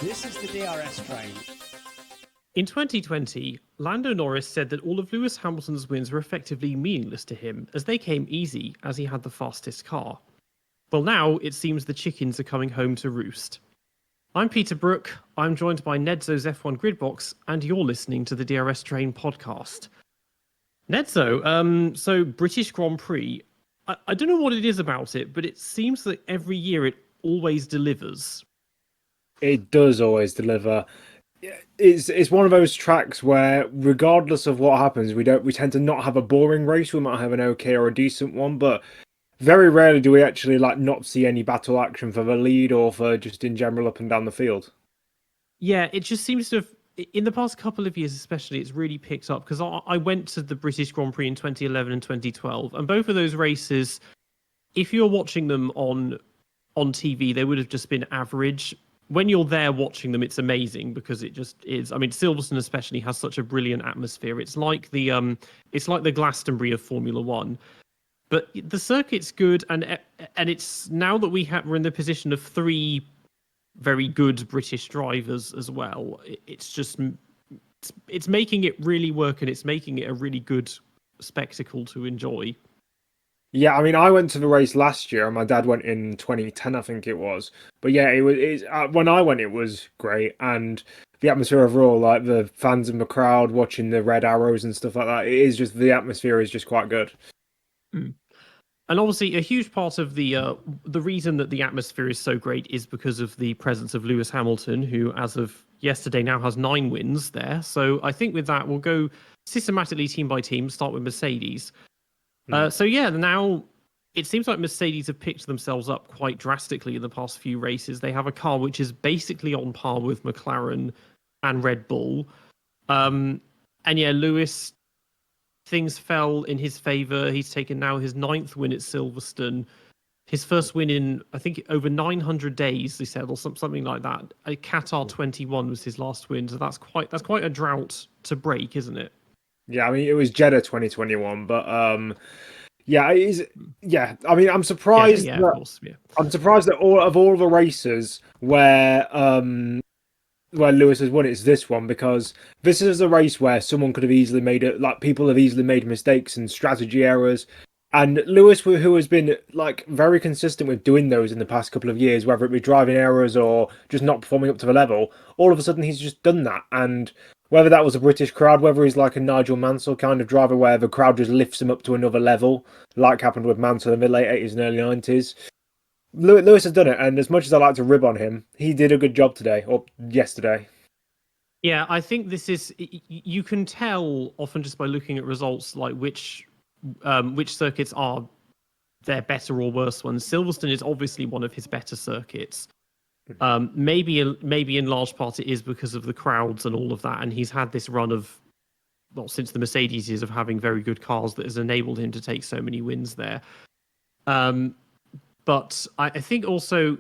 This is the DRS train. In 2020, Lando Norris said that all of Lewis Hamilton's wins were effectively meaningless to him, as they came easy, as he had the fastest car. Well, now it seems the chickens are coming home to roost. I'm Peter Brook, I'm joined by Nedzo's F1 Gridbox, and you're listening to the DRS Train podcast. Nedzo, so British Grand Prix, I don't know what it is about it, but it seems that every year it always delivers. It does always deliver. It's one of those tracks where, regardless of what happens, we tend to not have a boring race. We might have an okay or a decent one, but very rarely do we actually not see any battle action for the lead or for just in general up and down the field. Yeah, it just seems to have, in the past couple of years especially, it's really picked up, because I went to the British Grand Prix in 2011 and 2012, and both of those races, if you're watching them on TV, they would have just been average. When you're there watching them, it's amazing because it just is. I mean, Silverstone especially has such a brilliant atmosphere. It's like the Glastonbury of Formula One. But the circuit's good, and it's now that we're in the position of three very good British drivers as well. It's making it really work, and it's making it a really good spectacle to enjoy. Yeah, I mean, I went to the race last year, and my dad went in 2010, I think it was. But yeah, when I went, it was great, and the atmosphere overall, like the fans in the crowd watching the red arrows and stuff like that, the atmosphere is just quite good. Mm. And obviously, a huge part of the reason that the atmosphere is so great is because of the presence of Lewis Hamilton, who, as of yesterday, now has 9 wins there. So I think with that, we'll go systematically team by team, start with Mercedes. So yeah, now it seems like Mercedes have picked themselves up quite drastically in the past few races. They have a car which is basically on par with McLaren and Red Bull. And yeah, Lewis, things fell in his favour. He's taken now his 9th win at Silverstone. His first win in, I think, over 900 days, they said, or something like that. Qatar 21 was his last win. So that's quite a drought to break, isn't it? Yeah, I mean, it was Jeddah 2021, but yeah, it is. Yeah, I mean, I'm surprised. Yeah, of course. Yeah, I'm surprised that all the races where Lewis has won, it's this one, because this is a race where someone could have easily made it. Like, people have easily made mistakes and strategy errors, and Lewis, who has been very consistent with doing those in the past couple of years, whether it be driving errors or just not performing up to the level, all of a sudden he's just done that. And whether that was a British crowd, whether he's like a Nigel Mansell kind of driver where the crowd just lifts him up to another level, like happened with Mansell in the late 80s and early 90s. Lewis has done it, and as much as I like to rib on him, he did a good job today, or yesterday. Yeah, I think this is, you can tell often just by looking at results, like which circuits are their better or worse ones. Silverstone is obviously one of his better circuits. Maybe in large part it is because of the crowds and all of that, and he's had this run of, well, since the Mercedes years, of having very good cars that has enabled him to take so many wins there. But I think also,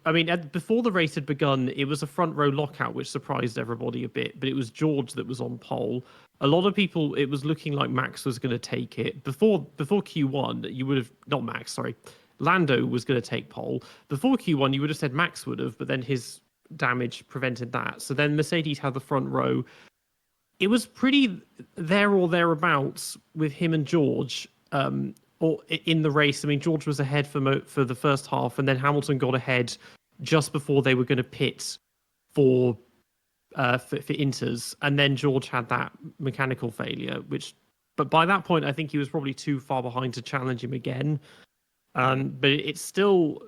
I mean, before the race had begun, it was a front row lockout, which surprised everybody a bit, but it was George that was on pole. A lot of people, it was looking like Max was going to take it. Before Q1, you would have, not Max, sorry, Lando was going to take pole. Before Q1, you would have said Max would have, but then his damage prevented that. So then Mercedes had the front row. It was pretty there or thereabouts with him and George or in the race. I mean, George was ahead for the first half, and then Hamilton got ahead just before they were going to pit for Inters, and then George had that mechanical failure, but by that point, I think he was probably too far behind to challenge him again. But it's still,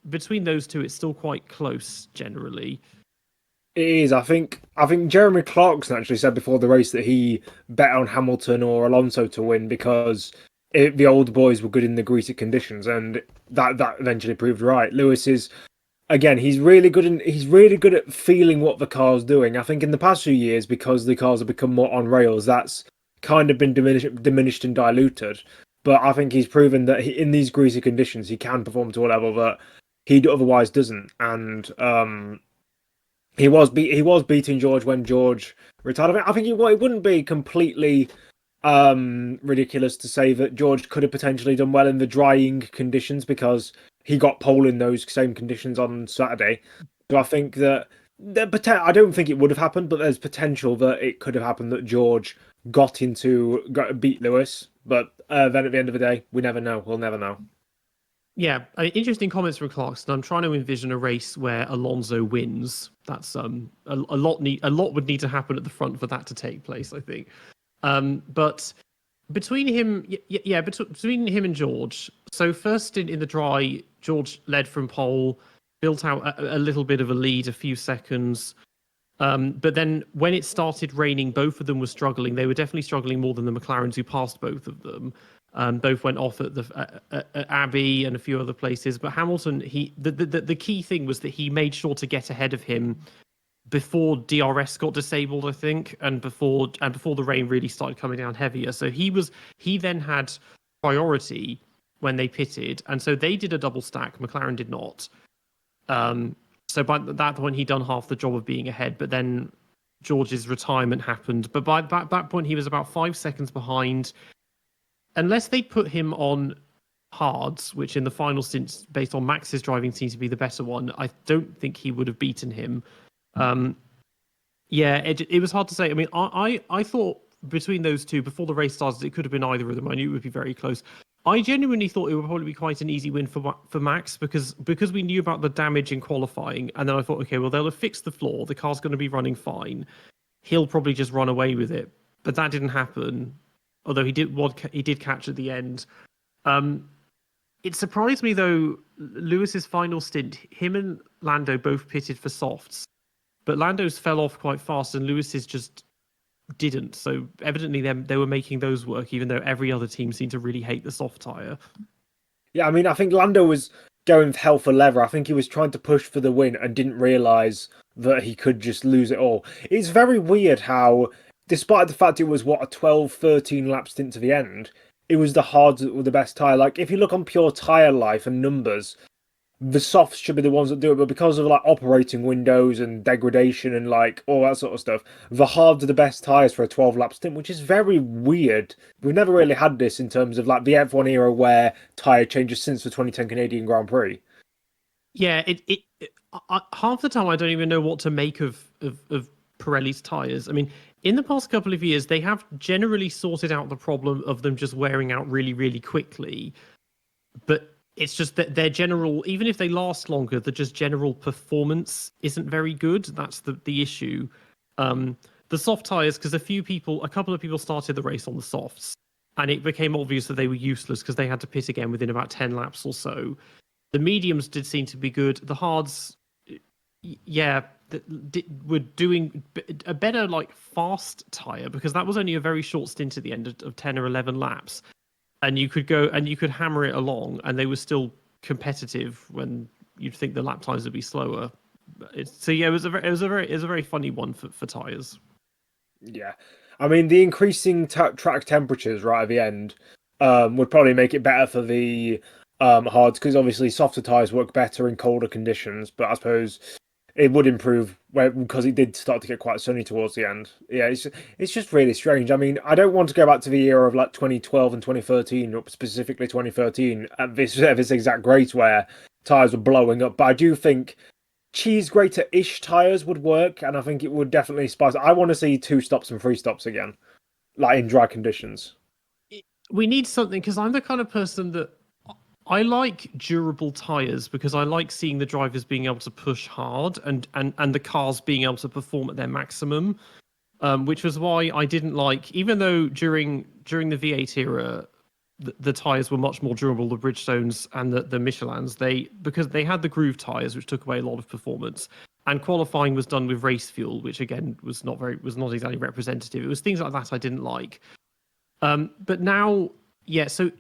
between those two, it's still quite close generally. It is. I think Jeremy Clarkson actually said before the race that he bet on Hamilton or Alonso to win because the old boys were good in the greasy conditions, and that eventually proved right. Lewis is, again, he's really good at feeling what the car's doing. I think in the past few years, because the cars have become more on rails, that's kind of been diminished and diluted. But I think he's proven that in these greasy conditions, he can perform to a level that he otherwise doesn't. And he was beating George when George retired. I think it wouldn't be completely ridiculous to say that George could have potentially done well in the drying conditions because he got pole in those same conditions on Saturday. So I think that I don't think it would have happened, but there's potential that it could have happened that George beat Lewis. But then at the end of the day, we never know. We'll never know. Yeah, interesting comments from Clarkson. I'm trying to envision a race where Alonso wins. That's a lot would need to happen at the front for that to take place, I think. But between him, between him and George. So first in the dry, George led from pole, built out a little bit of a lead, a few seconds. But then when it started raining, both of them were struggling. They were definitely struggling more than the McLarens who passed both of them. Both went off at at Abbey and a few other places. But Hamilton, the key thing was that he made sure to get ahead of him before DRS got disabled, I think, and before the rain really started coming down heavier. So he then had priority when they pitted, and so they did a double stack. McLaren did not. So by that point, he'd done half the job of being ahead. But then George's retirement happened. But by that point, he was about 5 seconds behind. Unless they put him on hards, which in the final stint, based on Max's driving, seemed to be the better one, I don't think he would have beaten him. It was hard to say. I mean, I thought between those two, before the race started, it could have been either of them. I knew it would be very close. I genuinely thought it would probably be quite an easy win for Max because we knew about the damage in qualifying, and then I thought, okay, well, they'll have fixed the flaw. The car's going to be running fine. He'll probably just run away with it, but that didn't happen. Although he did catch at the end. It surprised me though. Lewis's final stint, him and Lando both pitted for softs, but Lando's fell off quite fast, and Lewis's just didn't. So evidently they were making those work, even though every other team seemed to really hate the soft tyre. Yeah, I mean, I think Lando was going with hell for leather. I think he was trying to push for the win and didn't realise that he could just lose it all. It's very weird how, despite the fact it was, a 12, 13 lap stint to the end, it was the hards that were the best tyre. Like, if you look on pure tyre life and numbers, the softs should be the ones that do it, but because of, like, operating windows and degradation and, like, all that sort of stuff, the hards are the best tyres for a 12-lap stint, which is very weird. We've never really had this in terms of, like, the F1 era where tyre changes since the 2010 Canadian Grand Prix. Yeah, half the time I don't even know what to make of Pirelli's tyres. I mean, in the past couple of years, they have generally sorted out the problem of them just wearing out really, really quickly. But it's just that their general, even if they last longer, the just general performance isn't very good. That's the issue. The soft tyres, because a couple of people started the race on the softs, and it became obvious that they were useless because they had to pit again within about 10 laps or so. The mediums did seem to be good. The hards, were doing a better, like, fast tyre, because that was only a very short stint at the end of 10 or 11 laps. And you could go and you could hammer it along, and they were still competitive when you'd think the lap times would be slower. It was a very funny one for tyres. Yeah, I mean, the increasing track temperatures right at the end would probably make it better for the hards, because obviously softer tyres work better in colder conditions. But I suppose it would improve because it did start to get quite sunny towards the end. Yeah, it's just really strange. I mean, I don't want to go back to the era of, like, 2012 and 2013, or specifically 2013, at this exact race where tyres were blowing up. But I do think cheese grater-ish tyres would work, and I think it would definitely spice. I want to see 2 stops and 3 stops again, like in dry conditions. We need something, because I'm the kind of person that I like durable tyres, because I like seeing the drivers being able to push hard and the cars being able to perform at their maximum, which was why I didn't like, even though during the V8 era, the tyres were much more durable, the Bridgestones and the Michelins, because they had the groove tyres, which took away a lot of performance, and qualifying was done with race fuel, which again was not exactly representative. It was things like that I didn't like. But now, yeah, so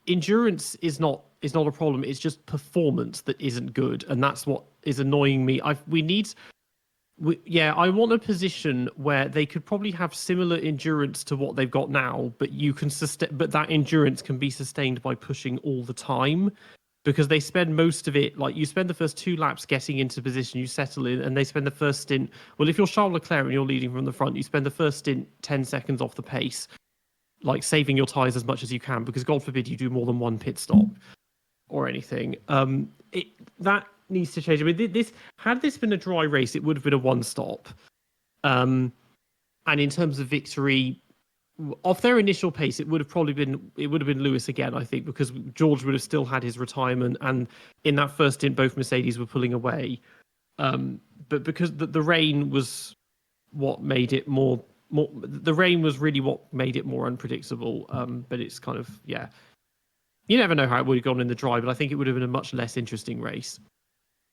endurance is not a problem. It's just performance that isn't good, and that's what is annoying me. I want a position where they could probably have similar endurance to what they've got now, but but that endurance can be sustained by pushing all the time, because they spend most of it, like, you spend the first 2 laps getting into position, you settle in, and they spend the first stint. Well, if you're Charles Leclerc and you're leading from the front, you spend the first stint 10 seconds off the pace, like, saving your tyres as much as you can, because God forbid you do more than one pit stop or anything. needs to change. I mean, this had this been a dry race, it would have been a one-stop. And in terms of victory, off their initial pace, it would have been Lewis again, I think, because George would have still had his retirement, and in that first stint, both Mercedes were pulling away. But because the rain was what made it more the rain was really what made it more unpredictable. But it's kind of, yeah, you never know how it would have gone in the dry, but I think it would have been a much less interesting race.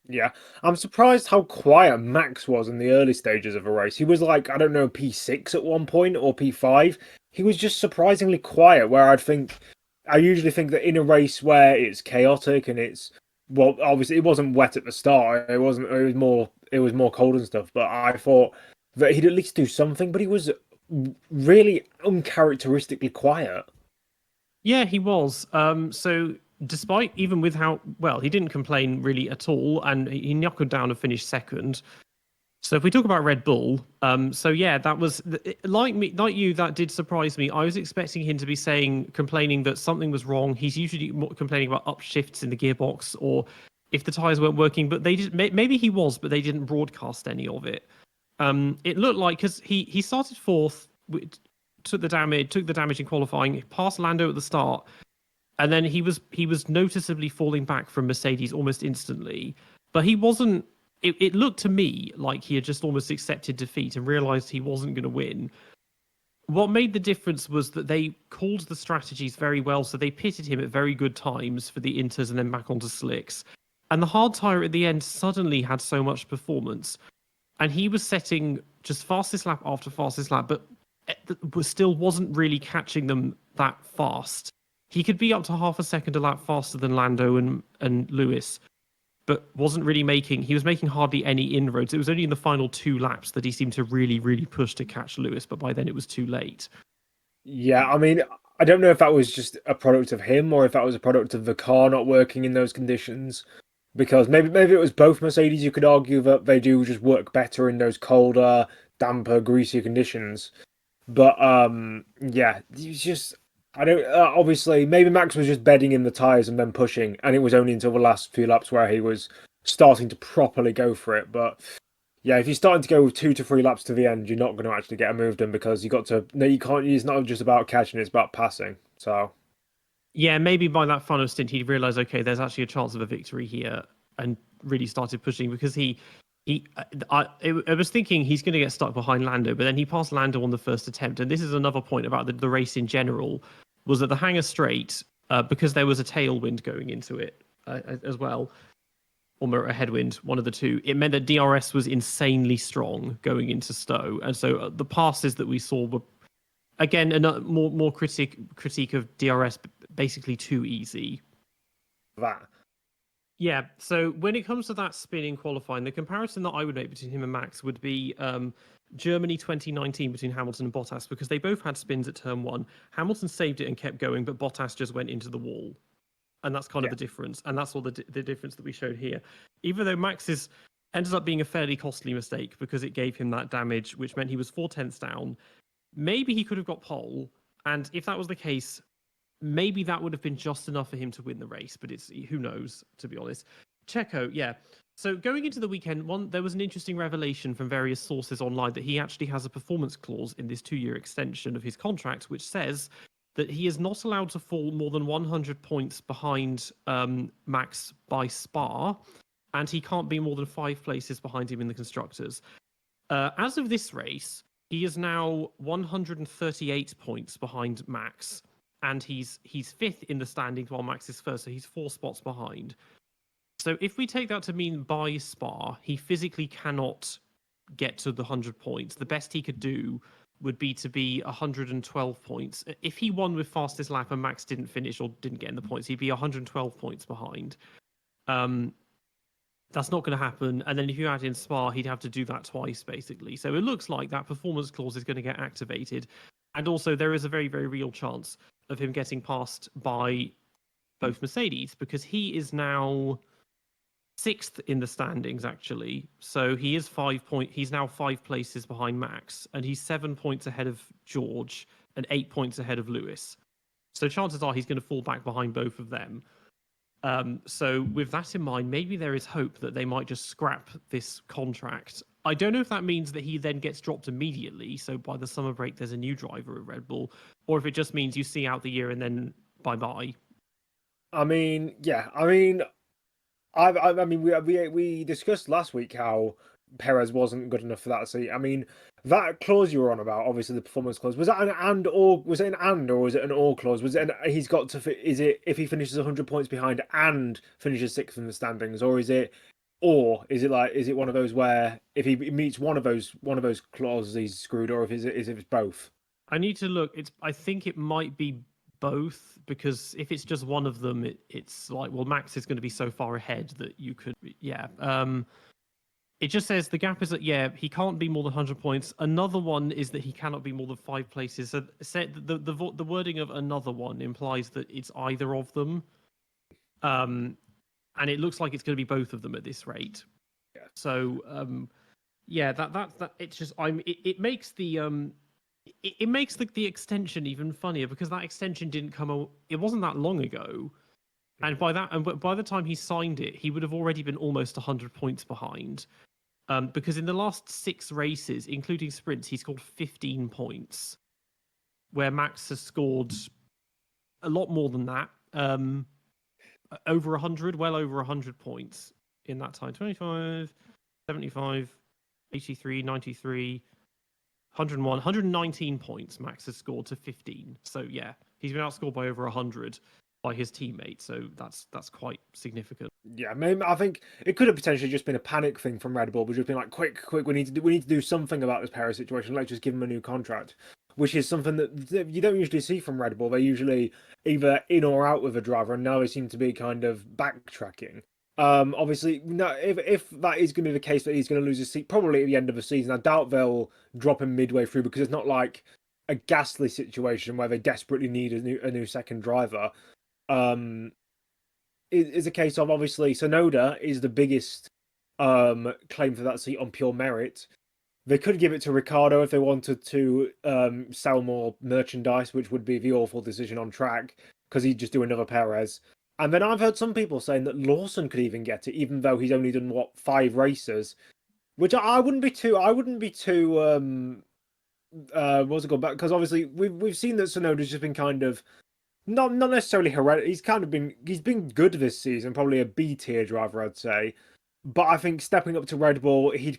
Yeah, I'm surprised how quiet Max was in the early stages of a race. He was like, I don't know, P6 at one point or P5. He was just surprisingly quiet, where I usually think that in a race where it's chaotic and it's, well, obviously it wasn't wet at the start. It was more cold and stuff, but I thought that he'd at least do something, but he was really uncharacteristically quiet. Yeah, he was. So despite even with how well he didn't complain really at all, and he knuckled down and finished second. So if we talk about Red Bull, so yeah, that was like you. That did surprise me. I was expecting him to be complaining that something was wrong. He's usually complaining about upshifts in the gearbox or if the tires weren't working. But they did. Maybe he was, but they didn't broadcast any of it. It looked like because he started fourth, took the damage in qualifying, passed Lando at the start, and then he was noticeably falling back from Mercedes almost instantly. But he wasn't. It looked to me like he had just almost accepted defeat and realized he wasn't going to win. What made the difference was that they called the strategies very well, so they pitted him at very good times for the inters and then back onto slicks. And the hard tyre at the end suddenly had so much performance. And he was setting just fastest lap after fastest lap, but still wasn't really catching them that fast. He could be up to half a second a lap faster than Lando and Lewis, but he was making hardly any inroads. It was only in the final 2 laps that he seemed to really, really push to catch Lewis, but by then it was too late. Yeah, I mean, I don't know if that was just a product of him or if that was a product of the car not working in those conditions. Because maybe it was both Mercedes. You could argue that they do just work better in those colder, damper, greasier conditions. But yeah, it's just, I don't. Obviously, maybe Max was just bedding in the tires and then pushing, and it was only until the last few laps where he was starting to properly go for it. But yeah, if you're starting to go with 2 to 3 laps to the end, you're not going to actually get a move done because you can't. It's not just about catching; it's about passing. So yeah, maybe by that final stint, he realized, okay, there's actually a chance of a victory here, and really started pushing because I was thinking he's going to get stuck behind Lando, but then he passed Lando on the first attempt. And this is another point about the race in general, was that the Hangar Straight, because there was a tailwind going into it as well, or a headwind, one of the two, it meant that DRS was insanely strong going into Stowe. And so the passes that we saw were, again, more critique of DRS, basically too easy. that. Yeah, so when it comes to that spin in qualifying, the comparison that I would make between him and Max would be Germany 2019 between Hamilton and Bottas, because they both had spins at turn 1. Hamilton saved it and kept going, but Bottas just went into the wall. And that's kind of the difference. And that's all the difference that we showed here. Even though Max's ended up being a fairly costly mistake because it gave him that damage, which meant he was 4/10 down. Maybe he could have got pole. And if that was the case, maybe that would have been just enough for him to win the race, but who knows, to be honest. Checo, yeah. So going into the weekend, there was an interesting revelation from various sources online that he actually has a performance clause in this 2-year extension of his contract, which says that he is not allowed to fall more than 100 points behind Max by Spa, and he can't be more than 5 places behind him in the constructors. As of this race, he is now 138 points behind Max. And he's 5th in the standings while Max is first, so he's 4 spots behind. So if we take that to mean by Spa, he physically cannot get to the 100 points. The best he could do would be to be 112 points. If he won with fastest lap and Max didn't finish or didn't get in the points, he'd be 112 points behind. That's not going to happen. And then if you add in Spa, he'd have to do that twice, basically. So it looks like that performance clause is going to get activated. And also, there is a very, very real chance of him getting passed by both Mercedes, because he is now 6th in the standings, actually. So he is he's now 5 places behind Max, and he's 7 points ahead of George and 8 points ahead of Lewis. So chances are he's going to fall back behind both of them. So with that in mind, maybe there is hope that they might just scrap this contract. I don't know if that means that he then gets dropped immediately. So by the summer break, there's a new driver at Red Bull, or if it just means you see out the year and then bye bye. I mean, yeah. I mean, we discussed last week how Perez wasn't good enough for that seat. I mean, that clause you were on about, obviously the performance clause, was that an and or was it an and or was it an or clause? Was it he's got to fit? Is it if he finishes 100 points behind and finishes sixth in the standings, or is it one of those where if he meets one of those clauses he's screwed, or if it's both? I need to look. I think it might be both, because if it's just one of them, it's like, well, Max is going to be so far ahead that you could, yeah. It just says the gap is that, yeah, he can't be more than 100 points. Another one is that he cannot be more than 5 places. So the wording of another one implies that it's either of them. And it looks like it's going to be both of them at this rate. Yeah. So, yeah, that it's just it makes the it makes the extension even funnier, because that extension didn't come. It wasn't that long ago, and by the time he signed it, he would have already been almost 100 points behind. Because in the last 6 races, including sprints, he scored 15 points, where Max has scored a lot more than that. Over 100, well over 100 points in that time. 25, 75, 83, 93. 101, 119 points Max has scored to 15. So yeah, he's been outscored by over 100 by his teammates. So that's quite significant. Yeah, maybe I think it could have potentially just been a panic thing from Red Bull, which has been like, quick, we need to do something about this Perez situation. Let's just give him a new contract, which is something that you don't usually see from Red Bull. They're usually either in or out with a driver, and now they seem to be kind of backtracking. Obviously, no. If that is going to be the case, that he's going to lose his seat probably at the end of the season, I doubt they'll drop him midway through, because it's not like a ghastly situation where they desperately need a new second driver. It is a case of, obviously, Tsunoda is the biggest claim for that seat on pure merit. They could give it to Ricciardo if they wanted to sell more merchandise, which would be the awful decision on track, because he'd just do another Perez. And then I've heard some people saying that Lawson could even get it, even though he's only done 5 races, which I wouldn't be too. What's it called? Because obviously we've seen that Tsunoda's just been kind of not necessarily hereditary. He's been good this season, probably a B tier driver, I'd say. But I think stepping up to Red Bull, he'd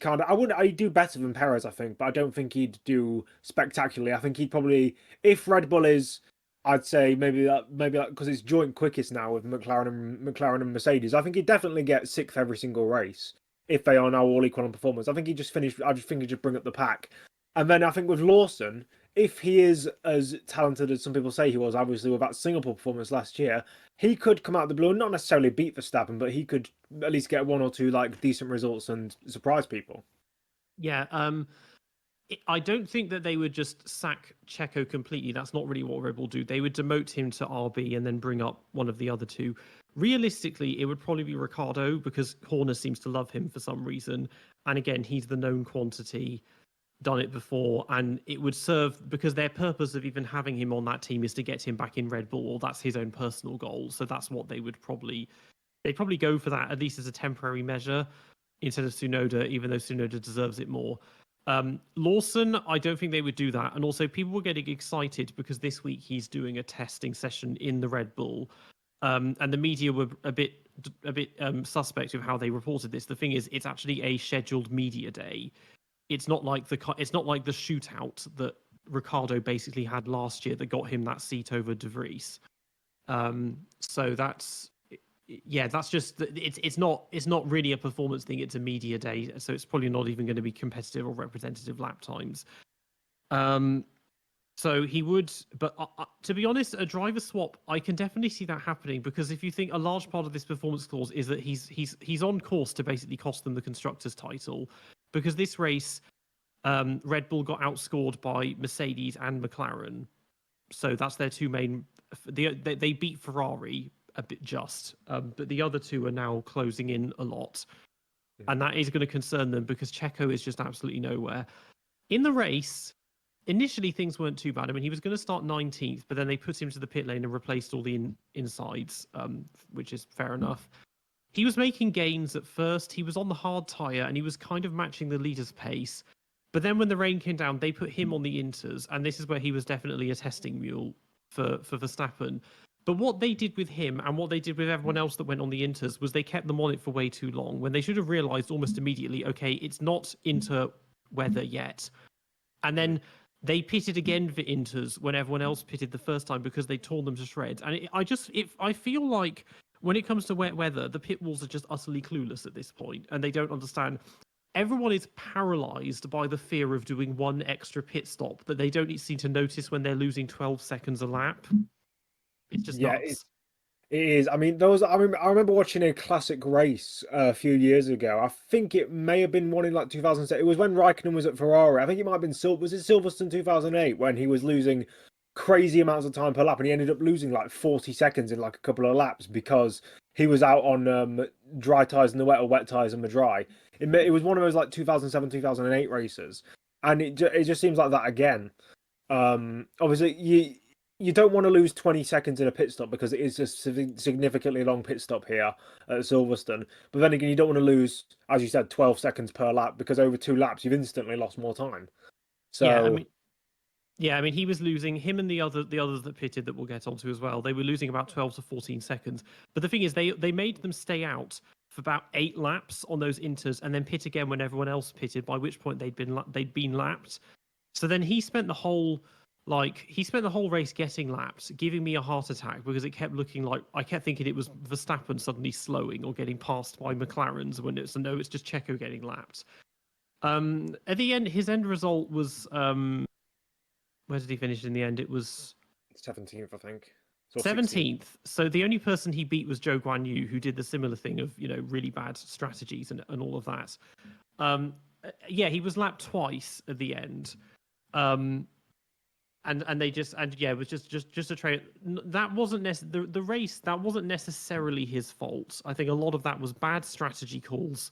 do better than Perez, I think, but I don't think he'd do spectacularly. I think he'd probably, if Red Bull is, I'd say maybe that because it's joint quickest now with McLaren and Mercedes. I think he'd definitely get 6th every single race if they are now all equal on performance. I think he'd just finish. I just think he'd just bring up the pack. And then I think with Lawson, if he is as talented as some people say he was, obviously with that Singapore performance last year, he could come out of the blue and not necessarily beat Verstappen, but he could at least get 1 or 2 like decent results and surprise people. Yeah, I don't think that they would just sack Checo completely. That's not really what Red Bull do. They would demote him to RB and then bring up one of the other 2. Realistically, it would probably be Ricciardo, because Horner seems to love him for some reason. And again, he's the known quantity, done it before, and it would serve, because their purpose of even having him on that team is to get him back in Red Bull. That's his own personal goal. So that's what they'd probably go for, that at least as a temporary measure instead of Tsunoda, even though Tsunoda deserves it more. Lawson, I don't think they would do that. And also, people were getting excited because this week he's doing a testing session in the Red Bull. And the media were a bit suspect of how they reported this. The thing is, it's actually a scheduled media day. It's not like the shootout that Ricciardo basically had last year that got him that seat over De Vries. So that's just, it's not really a performance thing. It's a media day, so it's probably not even going to be competitive or representative lap times. So he would, but to be honest, a driver swap, I can definitely see that happening, because if you think a large part of this performance clause is that he's on course to basically cost them the constructors' title, because this race, Red Bull got outscored by Mercedes and McLaren, so that's their 2 main. They beat Ferrari a bit just, but the other 2 are now closing in a lot, and that is going to concern them, because Checo is just absolutely nowhere in the race. initially things weren't too bad. I mean, he was going to start 19th, but then they put him to the pit lane and replaced all the insides, which is fair enough. He was making gains at first. He was on the hard tyre and he was kind of matching the leader's pace. But then when the rain came down, they put him on the inters, and this is where he was definitely a testing mule for Verstappen. But what they did with him and what they did with everyone else that went on the inters was they kept them on it for way too long, when they should have realised almost immediately, okay, it's not inter weather yet. And then they pitted again for inters when everyone else pitted the first time because they torn them to shreds. And I feel like when it comes to wet weather, the pit walls are just utterly clueless at this point, and they don't understand. Everyone is paralyzed by the fear of doing one extra pit stop that they don't seem to notice when they're losing 12 seconds a lap. It's just nuts. It is. I mean, I remember watching a classic race a few years ago. I think it may have been one in like 2007. It was when Raikkonen was at Ferrari. I think it might have been was it Silverstone 2008 when he was losing crazy amounts of time per lap, and he ended up losing like 40 seconds in like a couple of laps because he was out on dry tyres in the wet or wet tyres in the dry. It was one of those like 2007, 2008 races, and it just seems like that again. Obviously, you don't want to lose 20 seconds in a pit stop because it is a significantly long pit stop here at Silverstone. But then again, you don't want to lose, as you said, 12 seconds per lap because over 2 laps, you've instantly lost more time. So I mean, he was losing, him and the others that pitted that we'll get onto as well. They were losing about 12 to 14 seconds. But the thing is, they made them stay out for about 8 laps on those inters and then pit again when everyone else pitted, by which point they'd been lapped. So then he spent the whole race getting lapped, giving me a heart attack because it kept looking like, I kept thinking it was Verstappen suddenly slowing or getting passed by McLarens when it's just Checo getting lapped. At the end, his end result was where did he finish in the end? It was 17th, I think. 17th. So the only person he beat was Zhou Guanyu, who did the similar thing of, really bad strategies and all of that. He was lapped twice at the end. And they it was just a trade. That wasn't the race. That wasn't necessarily his fault. I think a lot of that was bad strategy calls,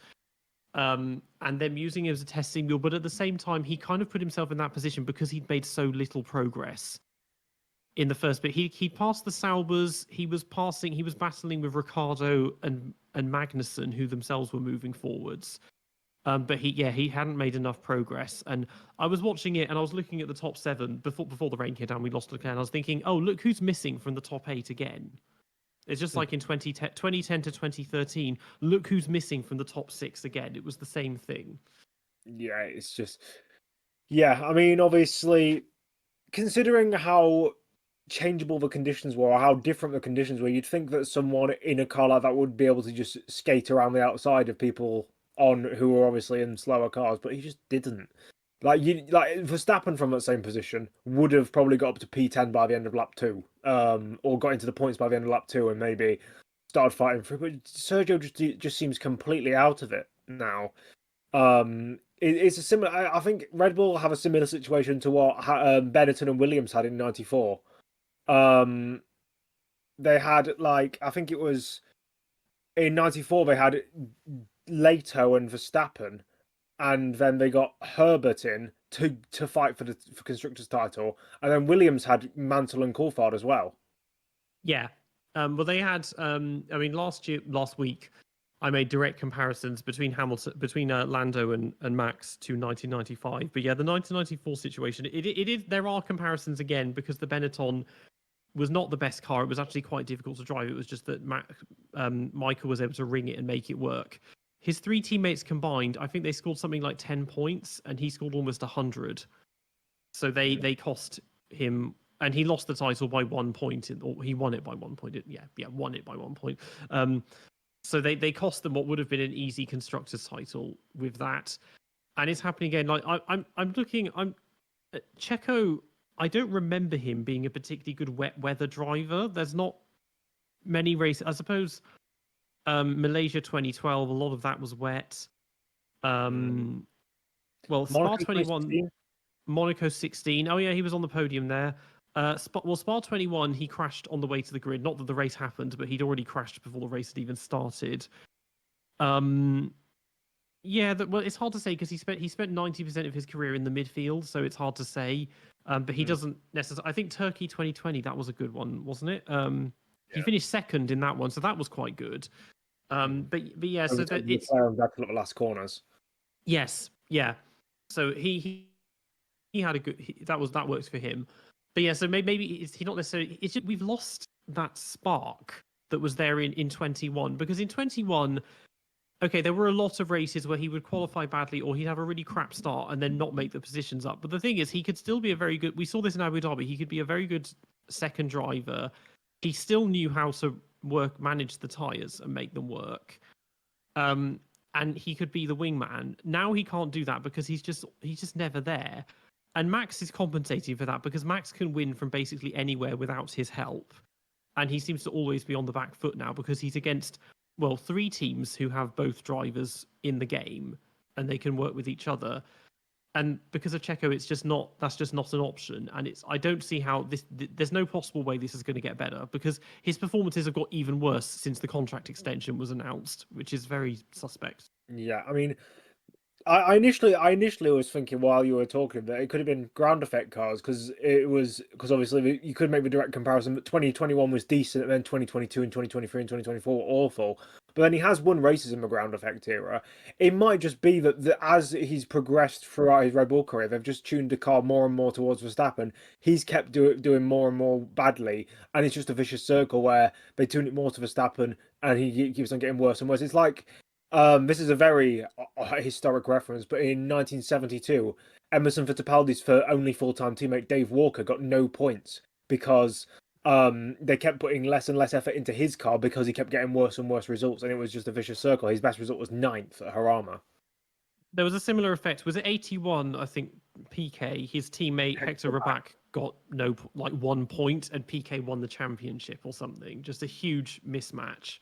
and them using him as a testing mule. But at the same time, he kind of put himself in that position because he'd made so little progress in the first bit. He passed the Saubers. He was battling with Ricciardo and Magnussen, who themselves were moving forwards. But he hadn't made enough progress. And I was watching it and I was looking at the top 7 before the rain came down. We lost Leclerc. And I was thinking, oh, look who's missing from the top 8 again. It's just like in 2010 to 2013. Look who's missing from the top 6 again. It was the same thing. Yeah, it's just... Yeah, I mean, obviously, considering how changeable the conditions were, or how different the conditions were, you'd think that someone in a car like that would be able to just skate around the outside of people on who were obviously in slower cars, but he just didn't. Like Verstappen from that same position would have probably got up to P10 by the end of lap 2, or got into the points by the end of lap 2 and maybe started fighting for it. But Sergio just seems completely out of it now. It's a similar. I think Red Bull have a similar situation to what Benetton and Williams had in '94. They had I think it was in '94 they had Leto and Verstappen, and then they got Herbert in to fight for constructors title, and then Williams had Mansell and Coulthard as well. Yeah, well they had. I mean, last week, I made direct comparisons between Lando and Max to 1995. But yeah, the 1994 situation, it is. There are comparisons again because the Benetton was not the best car. It was actually quite difficult to drive. It was just that Michael was able to ring it and make it work. His 3 teammates combined, I think they scored something like 10 points, and he scored almost 100. So they cost him, and he lost the title by 1 point, or he won it by 1 point. Won it by 1 point. So they cost them what would have been an easy constructors title with that, and it's happening again. Like I'm looking, Checo. I don't remember him being a particularly good wet weather driver. There's not many races, I suppose. Malaysia 2012, a lot of that was wet. Well, Spa 21, Monaco 16. Oh yeah, he was on the podium there. Spa 21, he crashed on the way to the grid. Not that the race happened, but he'd already crashed before the race had even started. Yeah, well, it's hard to say because he spent 90% of his career in the midfield, so it's hard to say. But he doesn't necessarily. I think Turkey 2020, that was a good one, wasn't it? He finished second in that one, so that was quite good. But yeah, so that it's McLaren at the last corners. yes, yeah. So he had a good that works for him. But yeah, so maybe he's not necessarily. It's just we've lost that spark that was there in 21 because in 21. Okay, there were a lot of races where he would qualify badly or he'd have a really crap start and then not make the positions up. But the thing is, he could still be a very good. We saw this in Abu Dhabi. He could be a very good second driver. He still knew how to manage the tires and make them work. And he could be the wingman. Now he can't do that because he's just never there. And Max is compensating for that because Max can win from basically anywhere without his help. And he seems to always be on the back foot now because he's against three teams who have both drivers in the game and they can work with each other. And because of Checo, that's just not an option. And I don't see how there's no possible way this is going to get better because his performances have got even worse since the contract extension was announced, which is very suspect. Yeah, I mean, I initially was thinking while you were talking that it could have been ground effect cars because obviously you could make the direct comparison. But 2021 was decent, and then 2022 and 2023 and 2024 awful. But then he has won races in the ground effect era. It might just be that as he's progressed throughout his Red Bull career, they've just tuned the car more and more towards Verstappen. He's kept doing more and more badly, and it's just a vicious circle where they tune it more to Verstappen, and he keeps on getting worse and worse. It's like. This is a very historic reference, but in 1972, Emerson Fittipaldi's only full-time teammate Dave Walker got no points because they kept putting less and less effort into his car because he kept getting worse and worse results, and it was just a vicious circle. His best result was 9th at Harama. There was a similar effect. Was it 81? I think PK, his teammate Hector Rabac got 1 point, and PK won the championship or something. Just a huge mismatch.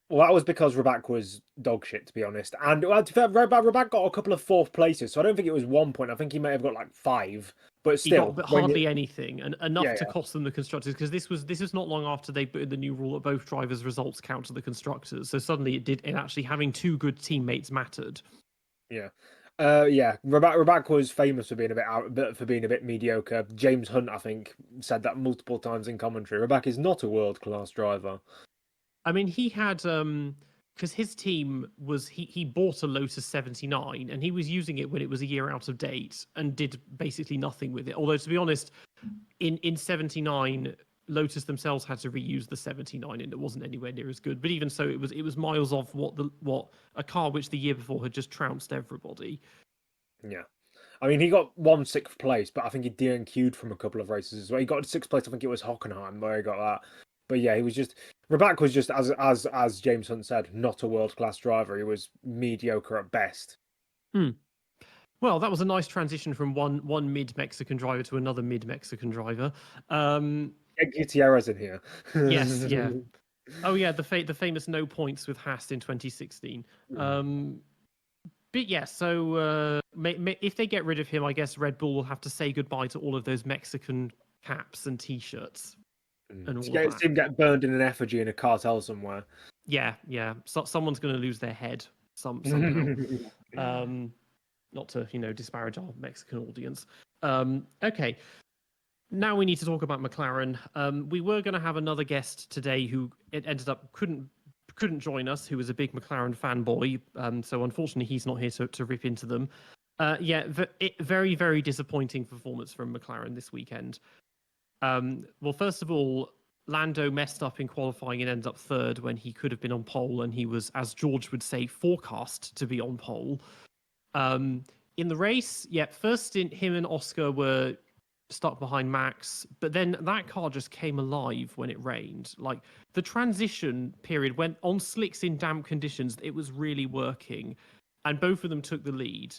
Well, that was because Rabac was dog shit, to be honest. And to be fair, Rabac got a couple of 4th places, so I don't think it was 1 point. I think he may have got 5, but still, he got hardly anything, and enough to cost them the constructors. Because this was not long after they put in the new rule that both drivers' results count to the constructors. So suddenly it actually having 2 good teammates mattered. Yeah. Rabac was famous for being a bit mediocre. James Hunt, I think, said that multiple times in commentary. Rabac is not a world-class driver. I mean, he had because his team was he bought a Lotus 79 and he was using it when it was a year out of date and did basically nothing with it. Although to be honest, in 79, Lotus themselves had to reuse the 79 and it wasn't anywhere near as good. But even so, it was miles off what a car which the year before had just trounced everybody. Yeah. I mean, he got 6th place, but I think he DNQ'd from a couple of races as well. He got 6th place, I think it was Hockenheim where he got that. But yeah, Rabac was just, as James Hunt said, not a world-class driver. He was mediocre at best. Well, that was a nice transition from one mid-Mexican driver to another mid-Mexican driver. Get Gutierrez in here. Yes, yeah. Oh yeah, the famous no points with Haas in 2016. But yeah, so if they get rid of him, I guess Red Bull will have to say goodbye to all of those Mexican caps and T-shirts. And see him get burned in an effigy in a cartel somewhere. Yeah. So someone's going to lose their head somehow. Not to disparage our Mexican audience. Okay. Now we need to talk about McLaren. We were going to have another guest today who it ended up couldn't join us, who was a big McLaren fanboy. So unfortunately, he's not here to rip into them. Very, very disappointing performance from McLaren this weekend. Well, first of all, Lando messed up in qualifying and ended up 3rd when he could have been on pole, and he was, as George would say, forecast to be on pole. In the race, first him and Oscar were stuck behind Max, but then that car just came alive when it rained. Like the transition period went on slicks in damp conditions, it was really working, and both of them took the lead.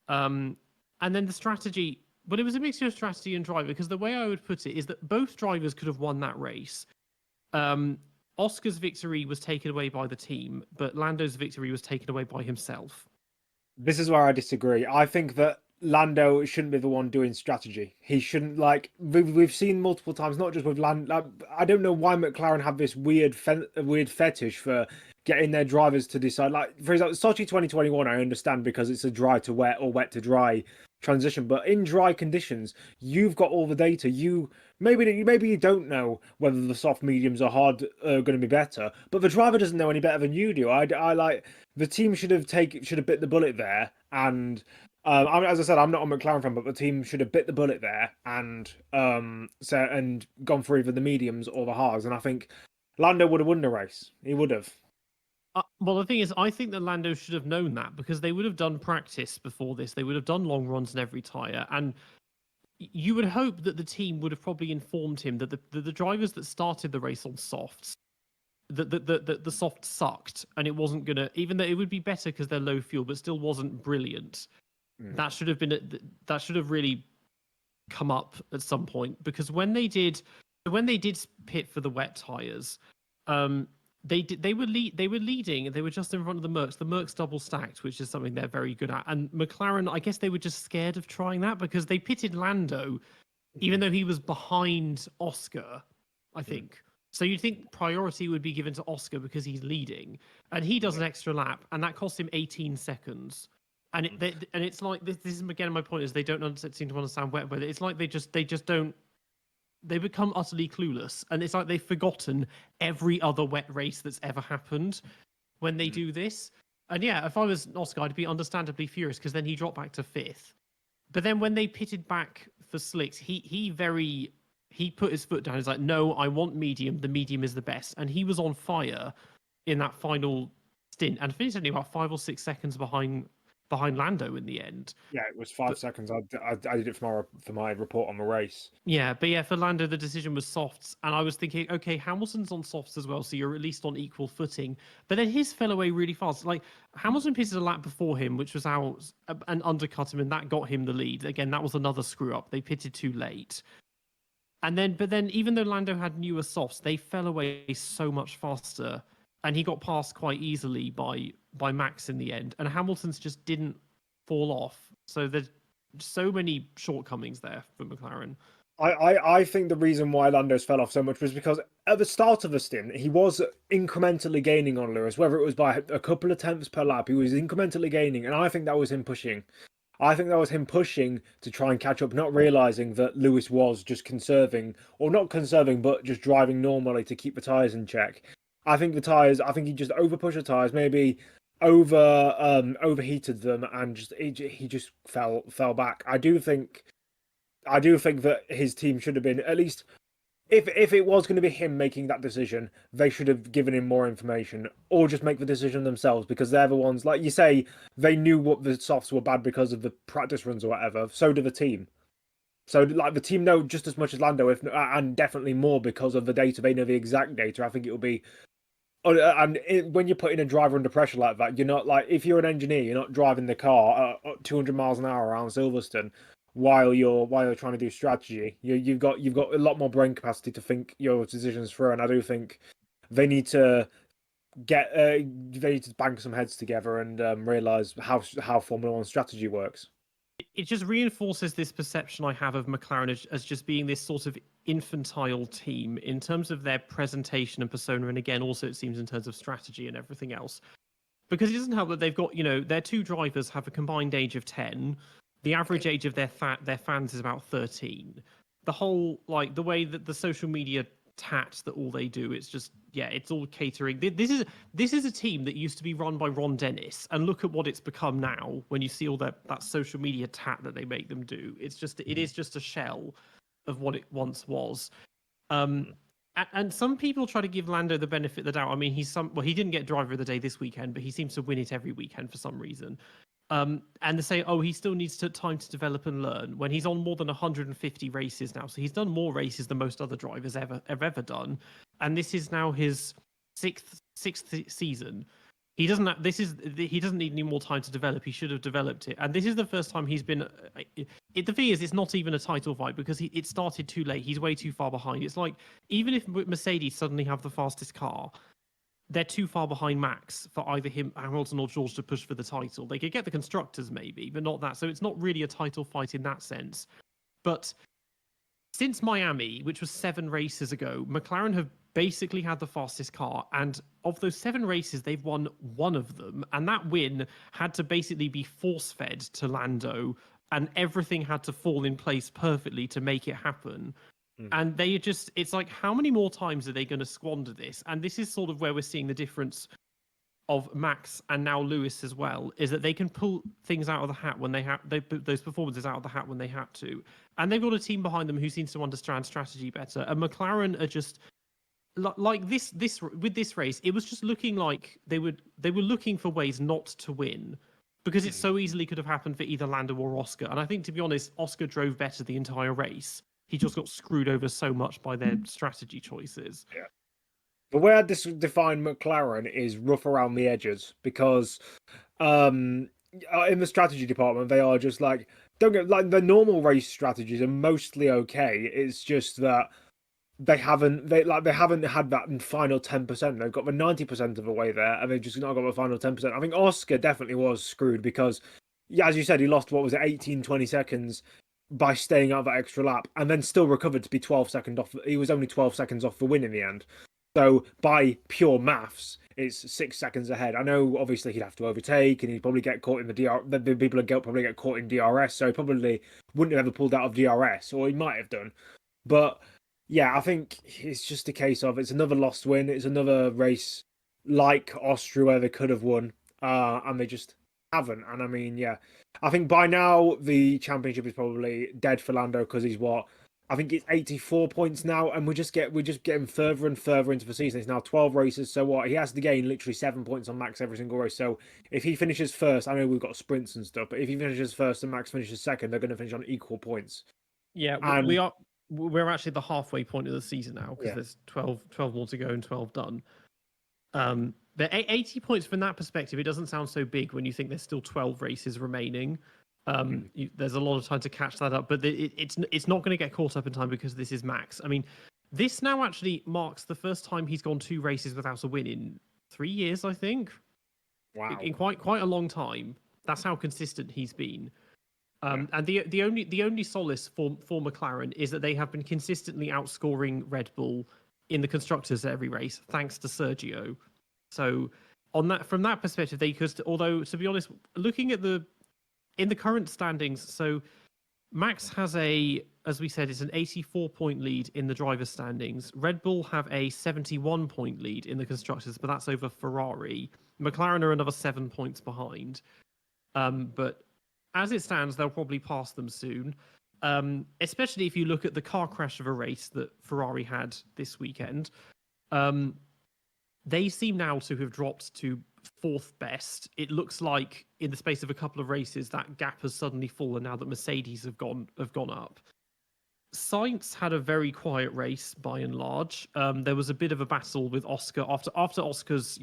And then the strategy. But it was a mixture of strategy and driver, because the way I would put it is that both drivers could have won that race. Oscar's victory was taken away by the team, but Lando's victory was taken away by himself. This is where I disagree. I think that Lando shouldn't be the one doing strategy. He shouldn't, we've seen multiple times, not just with Lando. I don't know why McLaren have this weird fetish for getting their drivers to decide. Like, for example, Sochi 2021, I understand because it's a dry to wet or wet to dry transition, but in dry conditions, you've got all the data. Maybe you don't know whether the soft, mediums, or hard are going to be better, but the driver doesn't know any better than you do. I like the team should have bit the bullet there, and as I said, I'm not a McLaren fan, but the team should have bit the bullet there and gone for either the mediums or the hards. And I think Lando would have won the race. He would have. Well, the thing is, I think that Lando should have known that because they would have done practice before this. They would have done long runs in every tyre. And you would hope that the team would have probably informed him that the drivers that started the race on softs, that the soft sucked and it wasn't going to, even though it would be better because they're low fuel, but still wasn't brilliant. That should have really come up at some point because when they did pit for the wet tyres, they were leading. They were just in front of the Mercs. The Mercs double stacked, which is something they're very good at. And McLaren, I guess they were just scared of trying that because they pitted Lando, even though he was behind Oscar, I think. So you'd think priority would be given to Oscar because he's leading, and he does an extra lap, and that cost him 18 seconds. And it's like this is again my point is they don't seem to understand wet weather. It's like they just don't. They become utterly clueless, and it's like they've forgotten every other wet race that's ever happened when they do this. And yeah, if I was Oscar, I'd be understandably furious because then he dropped back to 5th. But then when they pitted back for slicks, he put his foot down. He's like, no, I want medium. The medium is the best. And he was on fire in that final stint and finished only about 5 or 6 seconds behind Lando in the end. Yeah, it was 5 seconds. I did it for my report on the race. Yeah, but yeah, for Lando, the decision was softs. And I was thinking, okay, Hamilton's on softs as well, so you're at least on equal footing. But then his fell away really fast. Like, Hamilton pitted a lap before him, which was out and undercut him, and that got him the lead. Again, that was another screw up. They pitted too late. But then even though Lando had newer softs, they fell away so much faster. And he got passed quite easily by Max in the end. And Hamilton's just didn't fall off. So there's so many shortcomings there for McLaren. I think the reason why Lando's fell off so much was because at the start of the stint, he was incrementally gaining on Lewis, whether it was by a couple of tenths per lap, he was incrementally gaining. And I think that was him pushing. I think that was him pushing to try and catch up, not realising that Lewis was just conserving, or not conserving, but just driving normally to keep the tyres in check. I think he just overpushed the tyres, maybe overheated them, and he just fell back. I do think that his team should have been, at least if it was going to be him making that decision, they should have given him more information, or just make the decision themselves, because they're the ones, like you say, they knew what the softs were bad because of the practice runs or whatever. So did the team. So, like, the team know just as much as Lando, and definitely more because of the data. They know the exact data. I think it will be. And when you're putting a driver under pressure like that, you're not like, if you're an engineer, you're not driving the car at 200 miles an hour around Silverstone while you're trying to do strategy. You've got a lot more brain capacity to think your decisions through, and I do think they need to bang some heads together and realize how Formula One strategy works. It just reinforces this perception I have of McLaren as just being this sort of infantile team in terms of their presentation and persona, and again, also it seems in terms of strategy and everything else. Because it doesn't help that they've got, their two drivers have a combined age of 10. The average age of their fans is about 13. The whole, like, the way that the social media tat that all they do, it's just, yeah, it's all catering. This is a team that used to be run by Ron Dennis, and look at what it's become now when you see all that social media tat that they make them do. It is just a shell of what it once was. And some people try to give Lando the benefit of the doubt. I mean, he didn't get driver of the day this weekend, but he seems to win it every weekend for some reason. And they say, oh, he still needs time to develop and learn, when he's on more than 150 races now. So he's done more races than most other drivers have ever done. And this is now his sixth season. He doesn't need any more time to develop. He should have developed it. And this is the first time he's been. The thing is, it's not even a title fight because it started too late. He's way too far behind. It's like, even if Mercedes suddenly have the fastest car, they're too far behind Max for either Hamilton or George to push for the title. They could get the constructors maybe, but not that. So it's not really a title fight in that sense. But since Miami, which was 7 races ago, McLaren have basically had the fastest car, and of those 7 races, they've won 1 of them, and that win had to basically be force-fed to Lando, and everything had to fall in place perfectly to make it happen. And they just, it's like, how many more times are they going to squander this? And this is sort of where we're seeing the difference of Max and now Lewis as well, is that they can pull things out of the hat when they have those performances out of the hat when they have to. And they've got a team behind them who seems to understand strategy better. And McLaren are just like this with this race, it was just looking like they were looking for ways not to win, because it so easily could have happened for either Lando or Oscar. And I think, to be honest, Oscar drove better the entire race. He just got screwed over so much by their strategy choices. Yeah. The way I define McLaren is rough around the edges, because in the strategy department they are just like, don't get like, the normal race strategies are mostly okay. It's just that they haven't had that final 10%. They've got the 90% of the way there, and they've just not got the final 10%. I think Oscar definitely was screwed because, yeah, as you said, he lost, what was it, 18, 20 seconds by staying out that extra lap, and then still recovered to be 12 seconds off. He was only 12 seconds off the win in the end. So by pure maths, it's 6 seconds ahead. I know, obviously, he'd have to overtake, and he'd probably get caught in the DR. The people would probably get caught in DRS, so he probably wouldn't have ever pulled out of DRS, or he might have done. But yeah, I think it's just a case of, it's another lost win. It's another race like Austria where they could have won, and they just haven't. And I mean, yeah, I think by now the championship is probably dead for Lando, because he's I think it's 84 points now, and we're just getting further and further into the season. It's now 12 races, so what? He has to gain literally 7 points on Max every single race. So if he finishes first, I know we've got sprints and stuff, but if he finishes first and Max finishes second, they're going to finish on equal points. Yeah, and we're actually at the halfway point of the season now, because there's 12 more to go and 12 done. But 80 points from that perspective, it doesn't sound so big when you think there's still 12 races remaining. There's a lot of time to catch that up, but it's not going to get caught up in time, because this is Max. I mean, this now actually marks the first time he's gone 2 races without a win in 3 years, I think. Wow, in quite a long time. That's how consistent he's been. And the only solace for McLaren is that they have been consistently outscoring Red Bull in the constructors at every race, thanks to Sergio. So from that perspective, they could. Although, to be honest, looking at in the current standings, so Max has as we said, it's an 84-point lead in the driver's standings. Red Bull have a 71-point lead in the constructors, but that's over Ferrari. McLaren are another 7 points behind. But as it stands, they'll probably pass them soon. Especially if you look at the car crash of a race that Ferrari had this weekend. They seem now to have dropped to 4th best. It looks like in the space of a couple of races, that gap has suddenly fallen now that Mercedes have gone up. Sainz had a very quiet race by and large. There was a bit of a battle with Oscar after Oscar's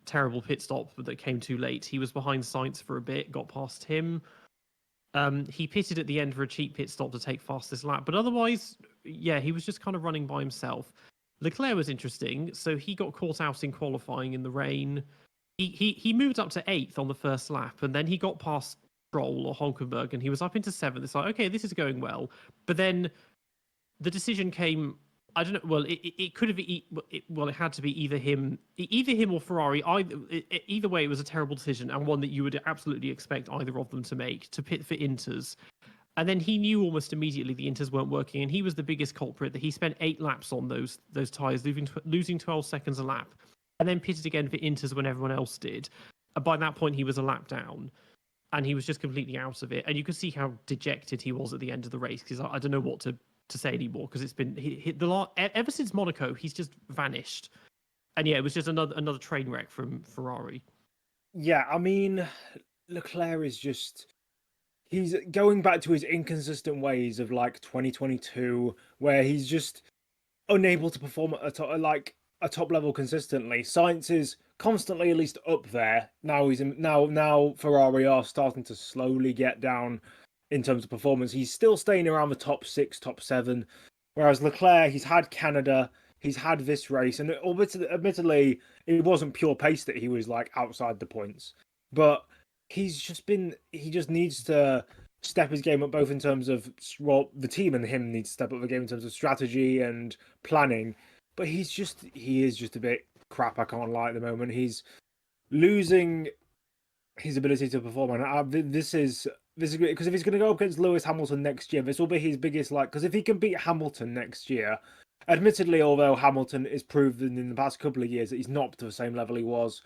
terrible pit stop that came too late. He was behind Sainz for a bit, got past him. He pitted at the end for a cheap pit stop to take fastest lap, but otherwise, yeah, he was just kind of running by himself. Leclerc was interesting, so he got caught out in qualifying in the rain. He moved up to 8th on the first lap, and then he got past Stroll or Hülkenberg, and he was up into 7th. It's like, okay, this is going well, but then the decision came. I don't know. Well, it could have. It had to be either him or Ferrari. Either way, it was a terrible decision, and one that you would absolutely expect either of them to make, to pit for Inters. And then he knew almost immediately the Inters weren't working, and he was the biggest culprit. That he spent 8 laps on those tyres, losing 12 seconds a lap, and then pitted again for Inters when everyone else did. And by that point, he was a lap down, and he was just completely out of it. And you could see how dejected he was at the end of the race, because I don't know what to say anymore, because it's been ever since Monaco, he's just vanished. And yeah, it was just another train wreck from Ferrari. Yeah, I mean, Leclerc is just, he's going back to his inconsistent ways of like 2022, where he's just unable to perform at a top level consistently. Sainz is constantly at least up there. Now now Ferrari are starting to slowly get down in terms of performance. He's still staying around the top 6, top 7, whereas Leclerc, he's had Canada, he's had this race, and admittedly, it wasn't pure pace that he was like outside the points, but he just needs to step his game up, both in terms of, well, the team and him need to step up the game in terms of strategy and planning, but he is just a bit crap. I can't lie at the moment. He's losing his ability to perform, and this is great because if he's going to go up against Lewis Hamilton next year, this will be his biggest because if he can beat Hamilton next year, admittedly, although Hamilton is proven in the past couple of years that he's not to the same level he was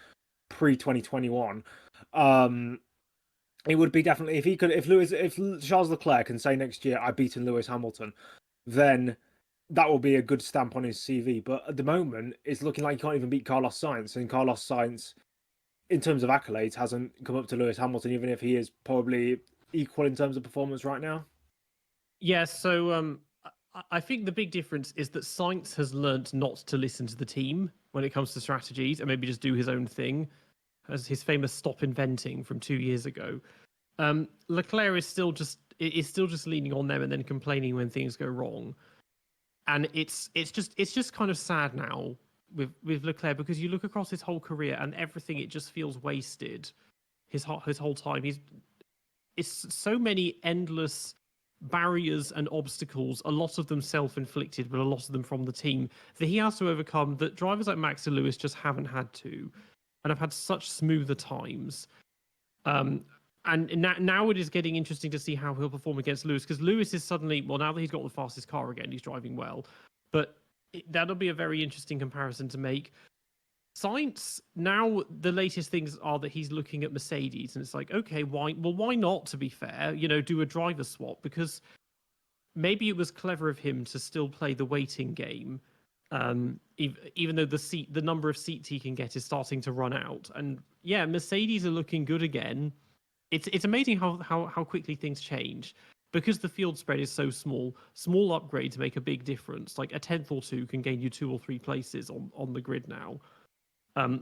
pre-2021, it would be definitely if Charles Leclerc can say next year I've beaten Lewis Hamilton, then that will be a good stamp on his CV. But at the moment, it's looking like he can't even beat Carlos Sainz, and Carlos Sainz, in terms of accolades, hasn't come up to Lewis Hamilton, even if he is probably equal in terms of performance right now. Yeah, so I think the big difference is that Sainz has learnt not to listen to the team when it comes to strategies and maybe just do his own thing, as his famous stop inventing from 2 years ago. Leclerc is still just leaning on them and then complaining when things go wrong. And it's just kind of sad now with Leclerc, because you look across his whole career and everything, it just feels wasted. His whole time, it's so many endless barriers and obstacles, a lot of them self-inflicted, but a lot of them from the team that he has to overcome, that drivers like Max and Lewis just haven't had to, and have had such smoother times. And now it is getting interesting to see how he'll perform against Lewis, because Lewis is suddenly, well, now that he's got the fastest car again, he's driving well. But that'll be a very interesting comparison to make. Sainz, now the latest things are that he's looking at Mercedes, and it's like, okay, why not, to be fair, do a driver swap, because maybe it was clever of him to still play the waiting game, even though the number of seats he can get is starting to run out. And yeah, Mercedes are looking good again. It's amazing how quickly things change, because the field spread is so small. Small upgrades make a big difference. Like a 10th or 2 can gain you 2 or 3 places on the grid now,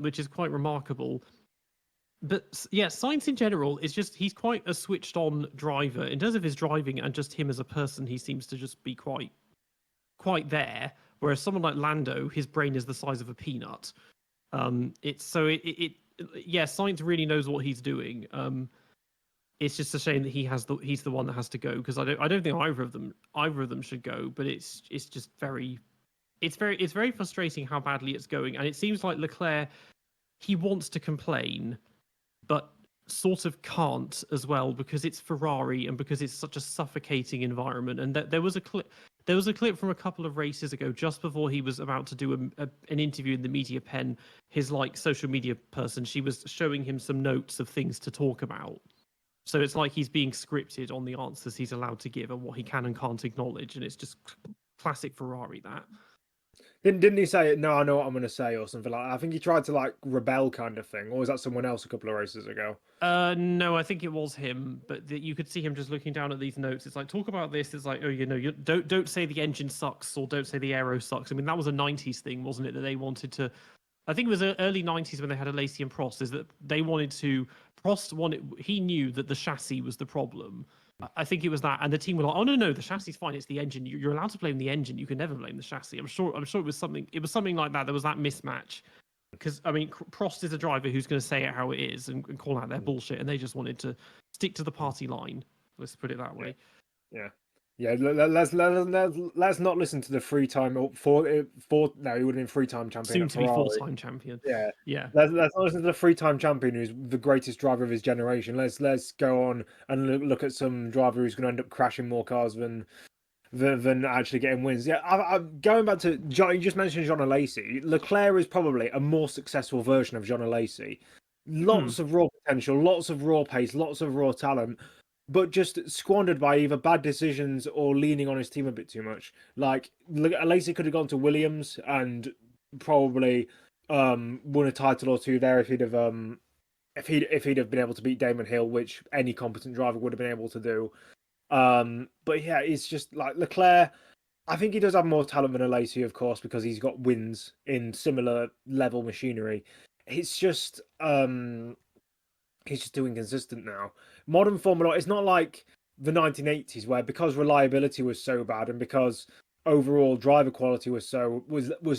which is quite remarkable. But yeah, Sainz in general is he's quite a switched on driver in terms of his driving, and just him as a person, he seems to just be quite there. Whereas someone like Lando, his brain is the size of a peanut. Yeah, Sainz really knows what he's doing. It's just a shame that he's the one that has to go, because I don't think either of them should go. But it's just very frustrating how badly it's going, and it seems like Leclerc, he wants to complain, but sort of can't as well, because it's Ferrari and because it's such a suffocating environment. And there was a clip from a couple of races ago, just before he was about to do an interview in the media pen. His social media person, she was showing him some notes of things to talk about. So it's like he's being scripted on the answers he's allowed to give and what he can and can't acknowledge, and it's just classic Ferrari, that. Didn't he say, no, I know what I'm going to say, or something like that? I think he tried to rebel kind of thing, or was that someone else a couple of races ago? No, I think it was him, but you could see him just looking down at these notes. It's like, talk about this. It's like, oh, you don't say the engine sucks, or don't say the aero sucks. I mean, that was a 90s thing, wasn't it? That they wanted to, I think it was early 90s when they had Alesi and Prost, is that they wanted to, he knew that the chassis was the problem. I think it was that, and the team were like, "Oh no, the chassis is fine. It's the engine. You're allowed to blame the engine. You can never blame the chassis." I'm sure it was something. It was something like that. There was that mismatch, because I mean, Prost is a driver who's going to say it how it is and call out their bullshit, and they just wanted to stick to the party line. Let's put it that way. Yeah. Let's not listen to the 3-time no, he would have been 3-time champion. Soon to be 4-time champion. Yeah. Let's not listen to the 3-time champion who's the greatest driver of his generation. Let's go on and look at some driver who's going to end up crashing more cars than actually getting wins. Yeah, I'm going back to John. You just mentioned Jean Alesi. Leclerc is probably a more successful version of Jean Alesi. Lots of raw potential, lots of raw pace, lots of raw talent, but just squandered by either bad decisions or leaning on his team a bit too much. Like, Alesi could have gone to Williams and probably won a title or two there if he'd have been able to beat Damon Hill, which any competent driver would have been able to do. But yeah, it's just like Leclerc. I think he does have more talent than Alesi, of course, because he's got wins in similar level machinery. It's just he's just too inconsistent now. Modern Formula, it's not like the 1980s where, because reliability was so bad and because overall driver quality was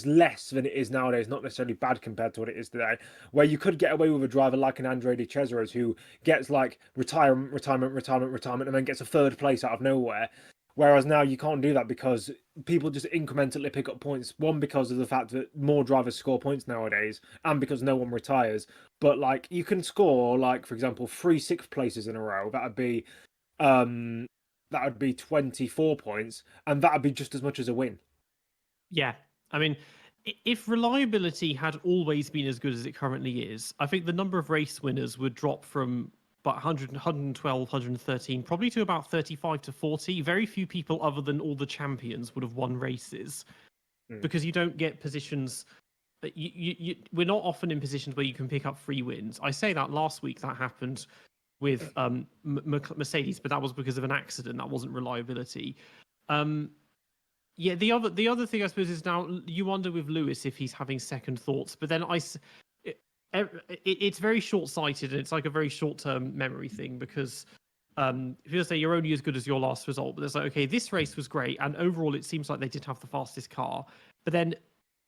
less than it is nowadays, not necessarily bad compared to what it is today, where you could get away with a driver like an Andrea de Cesaris who gets like retirement, and then gets a third place out of nowhere. Whereas now you can't do that because people just incrementally pick up points. One, because of the fact that more drivers score points nowadays, and because no one retires. But like you can score, like for example, 3 6th places in a row. That would be 24 points, and that would be just as much as a win. Yeah, I mean, if reliability had always been as good as it currently is, I think the number of race winners would drop from about 100, 112, 113, probably to about 35 to 40. Very few people, other than all the champions, would have won races because you don't get positions. We're not often in positions where you can pick up free wins. I say that last week that happened with Mercedes, but that was because of an accident. That wasn't reliability. Yeah, the other thing I suppose is now you wonder with Lewis if he's having second thoughts, but then it's very short-sighted and it's like a very short-term memory thing because if you say you're only as good as your last result, but it's like, okay, this race was great and overall it seems like they did have the fastest car, but then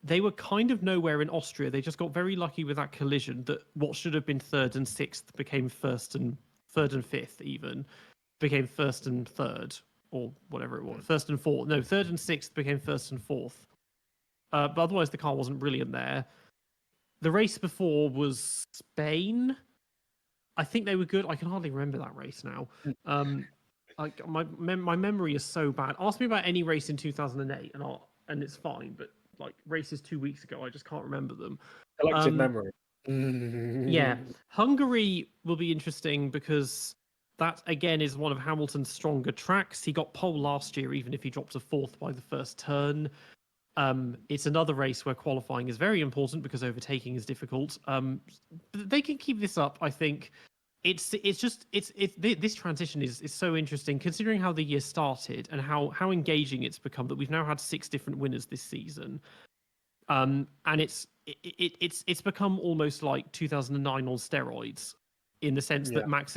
they were kind of nowhere in Austria. They just got very lucky with that collision that what should have been third and sixth became third and fifth even became first and third. Or whatever it was, first and fourth. No, third and sixth became first and fourth. But otherwise, the car wasn't brilliant there. The race before was Spain. I think they were good. I can hardly remember that race now. Like my memory is so bad. Ask me about any race in 2008, and it's fine. But like races 2 weeks ago, I just can't remember them. Collective memory. Yeah, Hungary will be interesting because that again is one of Hamilton's stronger tracks. He got pole last year, even if he dropped to fourth by the first turn. It's another race where qualifying is very important because overtaking is difficult. But they can keep this up. I think this transition is so interesting considering how the year started and how engaging it's become. That we've now had 6 different winners this season, and it's become almost like 2009 on steroids. In the sense that Max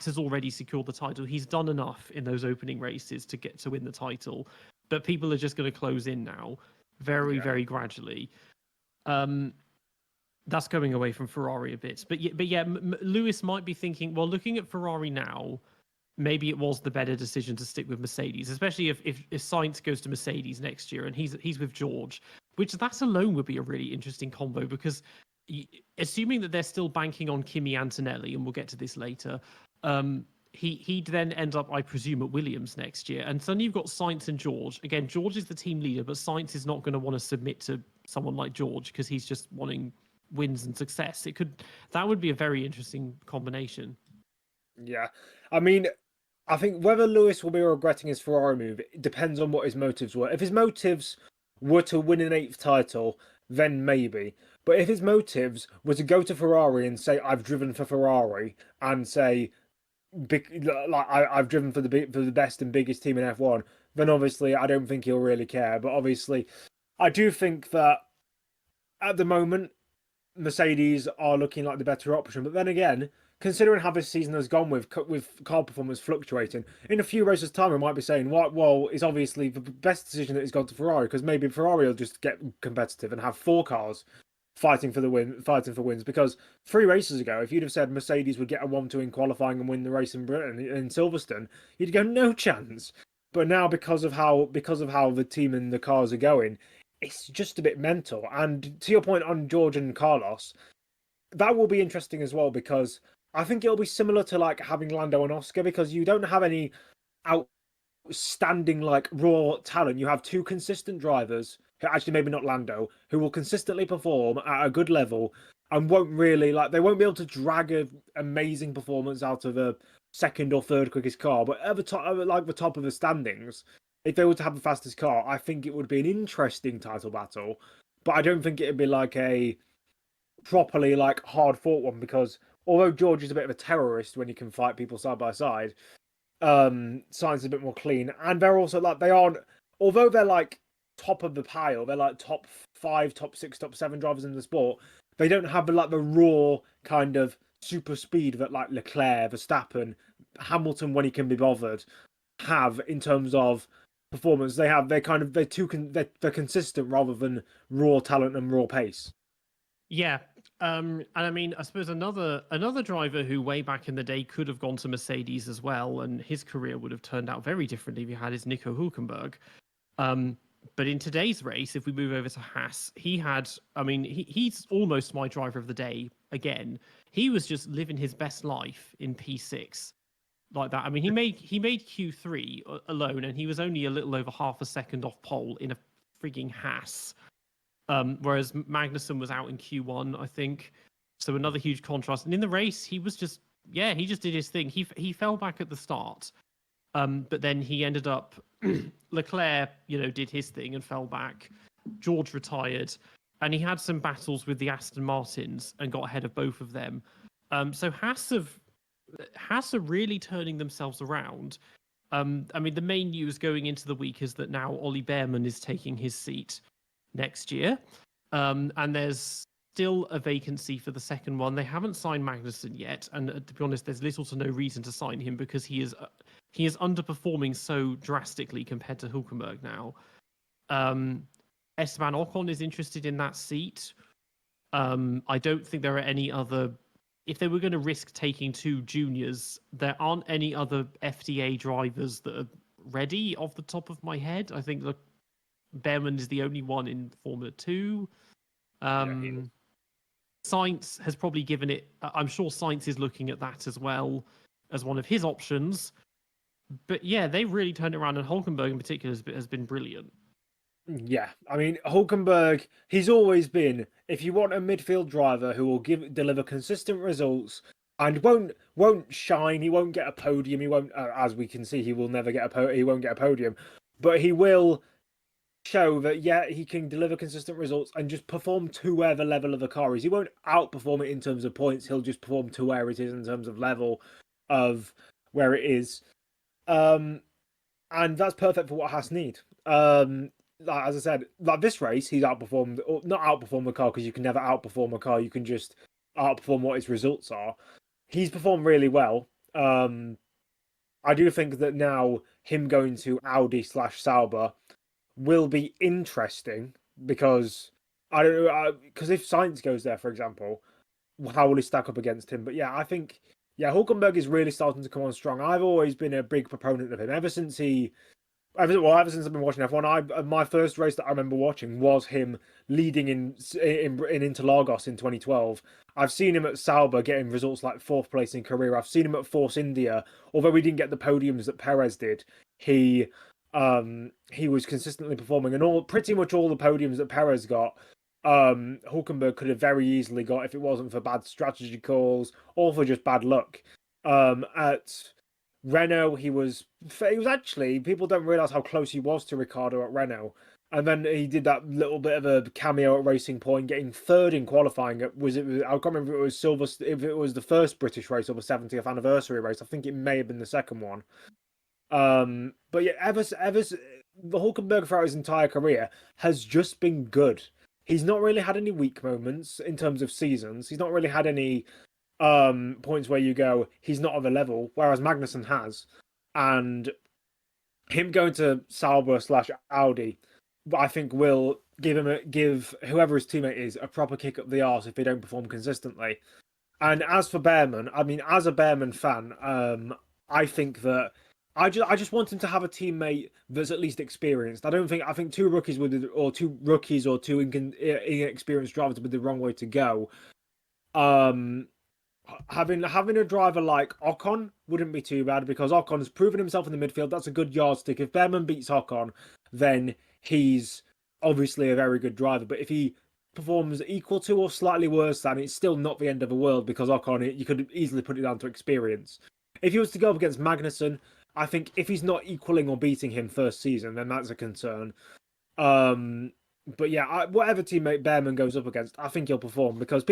has already secured the title. He's done enough in those opening races to get to win the title, but people are just going to close in now, very gradually. That's going away from Ferrari a bit, but Lewis might be thinking, well, looking at Ferrari now, maybe it was the better decision to stick with Mercedes, especially if Sainz goes to Mercedes next year and he's with George, which that alone would be a really interesting combo because. Assuming that they're still banking on Kimi Antonelli, and we'll get to this later, he'd then end up, I presume, at Williams next year. And suddenly you've got Sainz and George. Again, George is the team leader, but Sainz is not going to want to submit to someone like George because he's just wanting wins and success. That would be a very interesting combination. Yeah, I mean, I think whether Lewis will be regretting his Ferrari move, it depends on what his motives were. If his motives were to win an 8th title, then maybe. But if his motives were to go to Ferrari and say, I've driven for Ferrari, and say, I've driven for the best and biggest team in F1, then obviously I don't think he'll really care. But obviously, I do think that at the moment, Mercedes are looking like the better option. But then again, considering how this season has gone with car performance fluctuating, in a few races' time, we might be saying, well, it's obviously the best decision that he's gone to Ferrari because maybe Ferrari will just get competitive and have 4 cars fighting for wins. Because 3 races ago, if you'd have said Mercedes would get a 1-2 in qualifying and win the race in Britain in Silverstone, you'd go no chance. But now, because of how the team and the cars are going, it's just a bit mental. And to your point on George and Carlos, that will be interesting as well because I think it'll be similar to like having Lando and Oscar because you don't have any outstanding like raw talent. You have 2 consistent drivers, actually maybe not Lando, who will consistently perform at a good level and won't really they won't be able to drag an amazing performance out of a 2nd or 3rd quickest car, but at the top of the standings, if they were to have the fastest car, I think it would be an interesting title battle. But I don't think it'd be like a properly hard fought one because although George is a bit of a terrorist when he can fight people side by side, Sainz is a bit more clean, and they're also they aren't. Although they're top of the pile, they're top 5, top 6, top 7 drivers in the sport. They don't have the raw kind of super speed that Leclerc, Verstappen, Hamilton when he can be bothered have in terms of performance. They're consistent rather than raw talent and raw pace. Yeah, And I mean, I suppose another driver who way back in the day could have gone to Mercedes as well, and his career would have turned out very differently if he had is Nico Hülkenberg. But in today's race, if we move over to Haas, he's almost my driver of the day again. He was just living his best life in P6 like that. I mean, he made Q3 alone, and he was only a little over half a second off pole in a frigging Haas. Whereas Magnussen was out in Q1, I think. So another huge contrast. And in the race, he just did his thing. He fell back at the start, but then he ended up. Leclerc, did his thing and fell back. George retired, and he had some battles with the Aston Martins and got ahead of both of them. So Haas are really turning themselves around. I mean, the main news going into the week is that now Ollie Behrman is taking his seat next year, and there's still a vacancy for the second one. They haven't signed Magnussen yet, and to be honest, there's little to no reason to sign him because he is underperforming so drastically compared to Hülkenberg now. Esteban Ocon is interested in that seat. I don't think there are any other. If they were going to risk taking two juniors, there aren't any other FDA drivers that are ready off the top of my head. I think Behrman is the only one in Formula 2. Sainz has probably given it. I'm sure Sainz is looking at that as well as one of his options. But yeah, they've really turned it around, and Hülkenberg in particular has been brilliant. Yeah, I mean, Hülkenberg, he's always been, if you want a midfield driver who will deliver consistent results and won't shine, he won't get a podium, he won't, as we can see, he will never get he won't get a podium, but he will show that, yeah, he can deliver consistent results and just perform to where the level of the car is. He won't outperform it in terms of points, he'll just perform to where it is in terms of level of where it is. And that's perfect for what Haas need. As I said, like this race, he's outperformed, or not outperformed the car because you can never outperform a car. You can just outperform what its results are. He's performed really well. I do think that now him going to Audi/Sauber will be interesting because I don't know. Because if Sainz goes there, for example, how will he stack up against him? But yeah, I think Hülkenberg is really starting to come on strong. I've always been a big proponent of him ever since I've been watching F1. My first race that I remember watching was him leading in Interlagos in 2012. I've seen him at Sauber getting results like 4th place in career. I've seen him at Force India, although he didn't get the podiums that Pérez did. He was consistently performing, and pretty much all the podiums that Pérez got, Hülkenberg could have very easily got if it wasn't for bad strategy calls or for just bad luck. At Renault, he was actually, people don't realise how close he was to Ricciardo at Renault. And then he did that little bit of a cameo at Racing Point, getting 3rd in qualifying. I can't remember if it was the first British race or the 70th anniversary race. I think it may have been the second one. But yeah, the Hülkenberg throughout his entire career has just been good. He's not really had any weak moments in terms of seasons. He's not really had any points where you go, he's not on the level, whereas Magnussen has. And him going to Sauber/Audi, I think will give whoever his teammate is a proper kick up the arse if they don't perform consistently. And as for Behrman, I mean, as a Behrman fan, I think that I just want him to have a teammate that's at least experienced. I think two rookies or two inexperienced drivers would be the wrong way to go. Having a driver like Ocon wouldn't be too bad because Ocon has proven himself in the midfield. That's a good yardstick. If Behrman beats Ocon, then he's obviously a very good driver. But if he performs equal to or slightly worse than, it's still not the end of the world because Ocon, you could easily put it down to experience. If he was to go up against Magnussen, I think if he's not equaling or beating him first season, then that's a concern. But yeah, whatever teammate Behrman goes up against, I think he'll perform because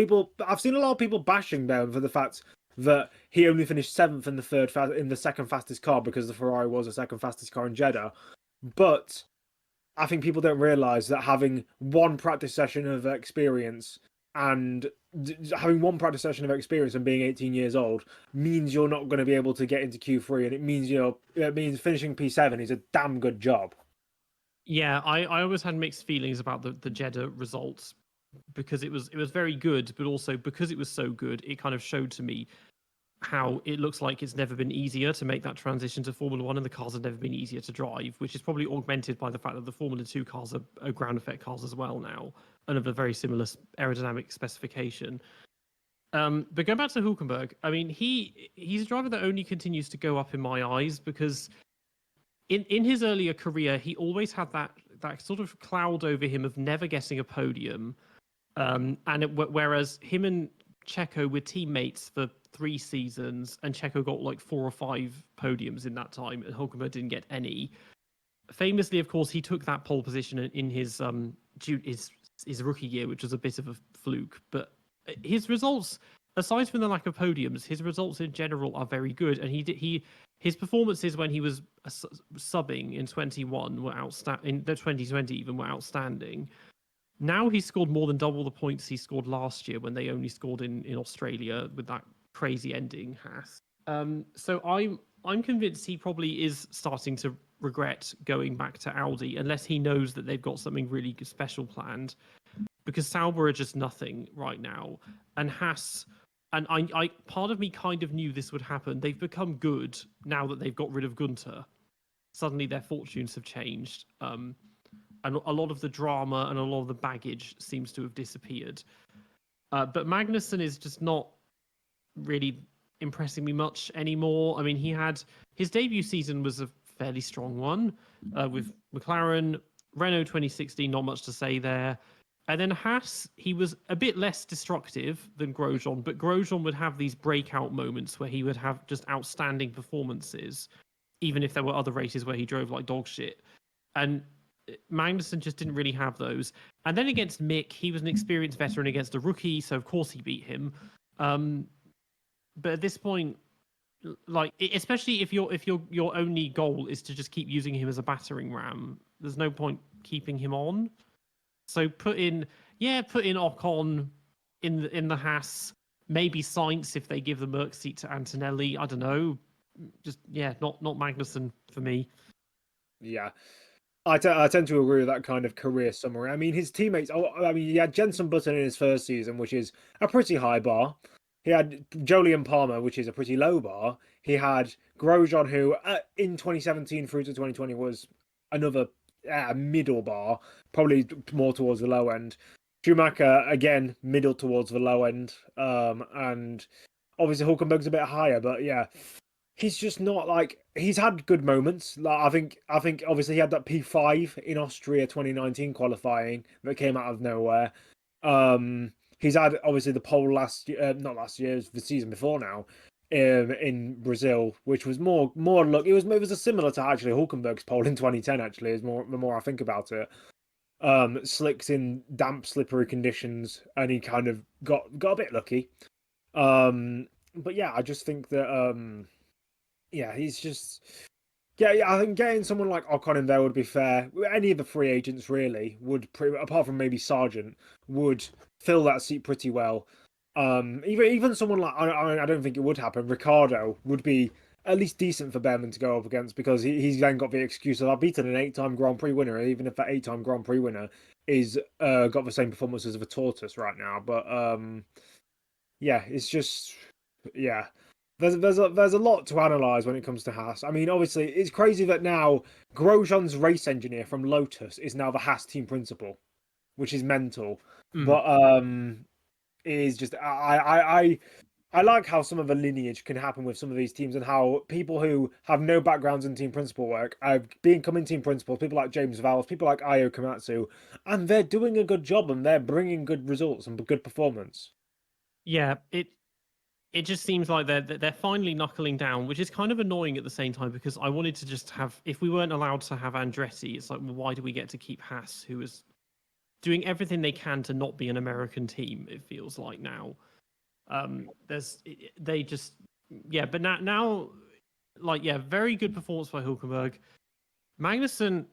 I've seen a lot of people bashing Behrman for the fact that he only finished 7th in the second fastest car because the Ferrari was the second fastest car in Jeddah. But I think people don't realise that having one practice session of experience and being 18 years old means you're not going to be able to get into Q3, and it means finishing P7 is a damn good job. Yeah, I always had mixed feelings about the Jeddah results because it was very good, but also because it was so good, it kind of showed to me how it looks like it's never been easier to make that transition to Formula One, and the cars have never been easier to drive, which is probably augmented by the fact that the Formula 2 cars are ground effect cars as well now, and of a very similar aerodynamic specification. But going back to Hülkenberg, I mean, he's a driver that only continues to go up in my eyes, because in his earlier career, he always had that sort of cloud over him of never getting a podium. Whereas him and Checo were teammates for 3 seasons, and Checo got like 4 or 5 podiums in that time, and Hülkenberg didn't get any. Famously, of course, he took that pole position in his rookie year, which was a bit of a fluke. But his results, aside from the lack of podiums, his results in general are very good, and his performances when he was subbing in 21 were outstanding. In the 2020 even were outstanding. Now he's scored more than double the points he scored last year when they only scored in Australia with that crazy ending, Haas. So I'm convinced he probably is starting to regret going back to Audi, unless he knows that they've got something really special planned, because Sauber are just nothing right now, and Haas. And I part of me kind of knew this would happen. They've become good now that they've got rid of Gunter. Suddenly their fortunes have changed. And a lot of the drama and a lot of the baggage seems to have disappeared. But Magnussen is just not really impressing me much anymore. I mean, his debut season was a fairly strong one with McLaren. Renault 2016, not much to say there. And then Haas, he was a bit less destructive than Grosjean, but Grosjean would have these breakout moments where he would have just outstanding performances, even if there were other races where he drove like dog shit. And Magnussen just didn't really have those. And then against Mick, he was an experienced veteran against a rookie, so of course he beat him. But at this point, like, especially if your only goal is to just keep using him as a battering ram, there's no point keeping him on. So put in Ocon in the Haas, maybe Sainz if they give the Merc seat to Antonelli. I don't know. Just not Magnussen for me. Yeah. I tend to agree with that kind of career summary. I mean, his teammates. He had Jenson Button in his first season, which is a pretty high bar. He had Jolyon Palmer, which is a pretty low bar. He had Grosjean, who in 2017 through to 2020 was another middle bar, probably more towards the low end. Schumacher, again, middle towards the low end. And obviously Hülkenberg's a bit higher, but yeah. He's just not like, he's had good moments. Like I think obviously he had that P5 in Austria 2019 qualifying that came out of nowhere. He's had obviously the pole last year, not last year, it was the season before now, in Brazil, which was more luck. It was a similar to actually Hülkenberg's pole in 2010. Actually, is more the more I think about it. Slicks in damp, slippery conditions, and he kind of got a bit lucky. But yeah, I just think that he's just I think getting someone like Ocon in there would be fair. Any of the free agents really would, apart from maybe Sargeant, would fill that seat pretty well. Even someone like I don't think it would happen. Ricciardo would be at least decent for Behrman to go up against, because he's then got the excuse of I've beaten an 8-time Grand Prix winner, even if that 8-time Grand Prix winner is got the same performances of a tortoise right now. But it's just There's a lot to analyse when it comes to Haas. I mean, obviously, it's crazy that now Grosjean's race engineer from Lotus is now the Haas team principal, which is mental. But it is just I like how some of the lineage can happen with some of these teams, and how people who have no backgrounds in team principal work are becoming team principals. People like James Vowles, people like Ayo Komatsu, and they're doing a good job and they're bringing good results and good performance. Yeah, it just seems like they're finally knuckling down, which is kind of annoying at the same time, because I wanted to just have, if we weren't allowed to have Andretti, it's like, well, why do we get to keep Haas, who is doing everything they can to not be an American team, it feels like now. But now very good performance by Hülkenberg. Magnussen,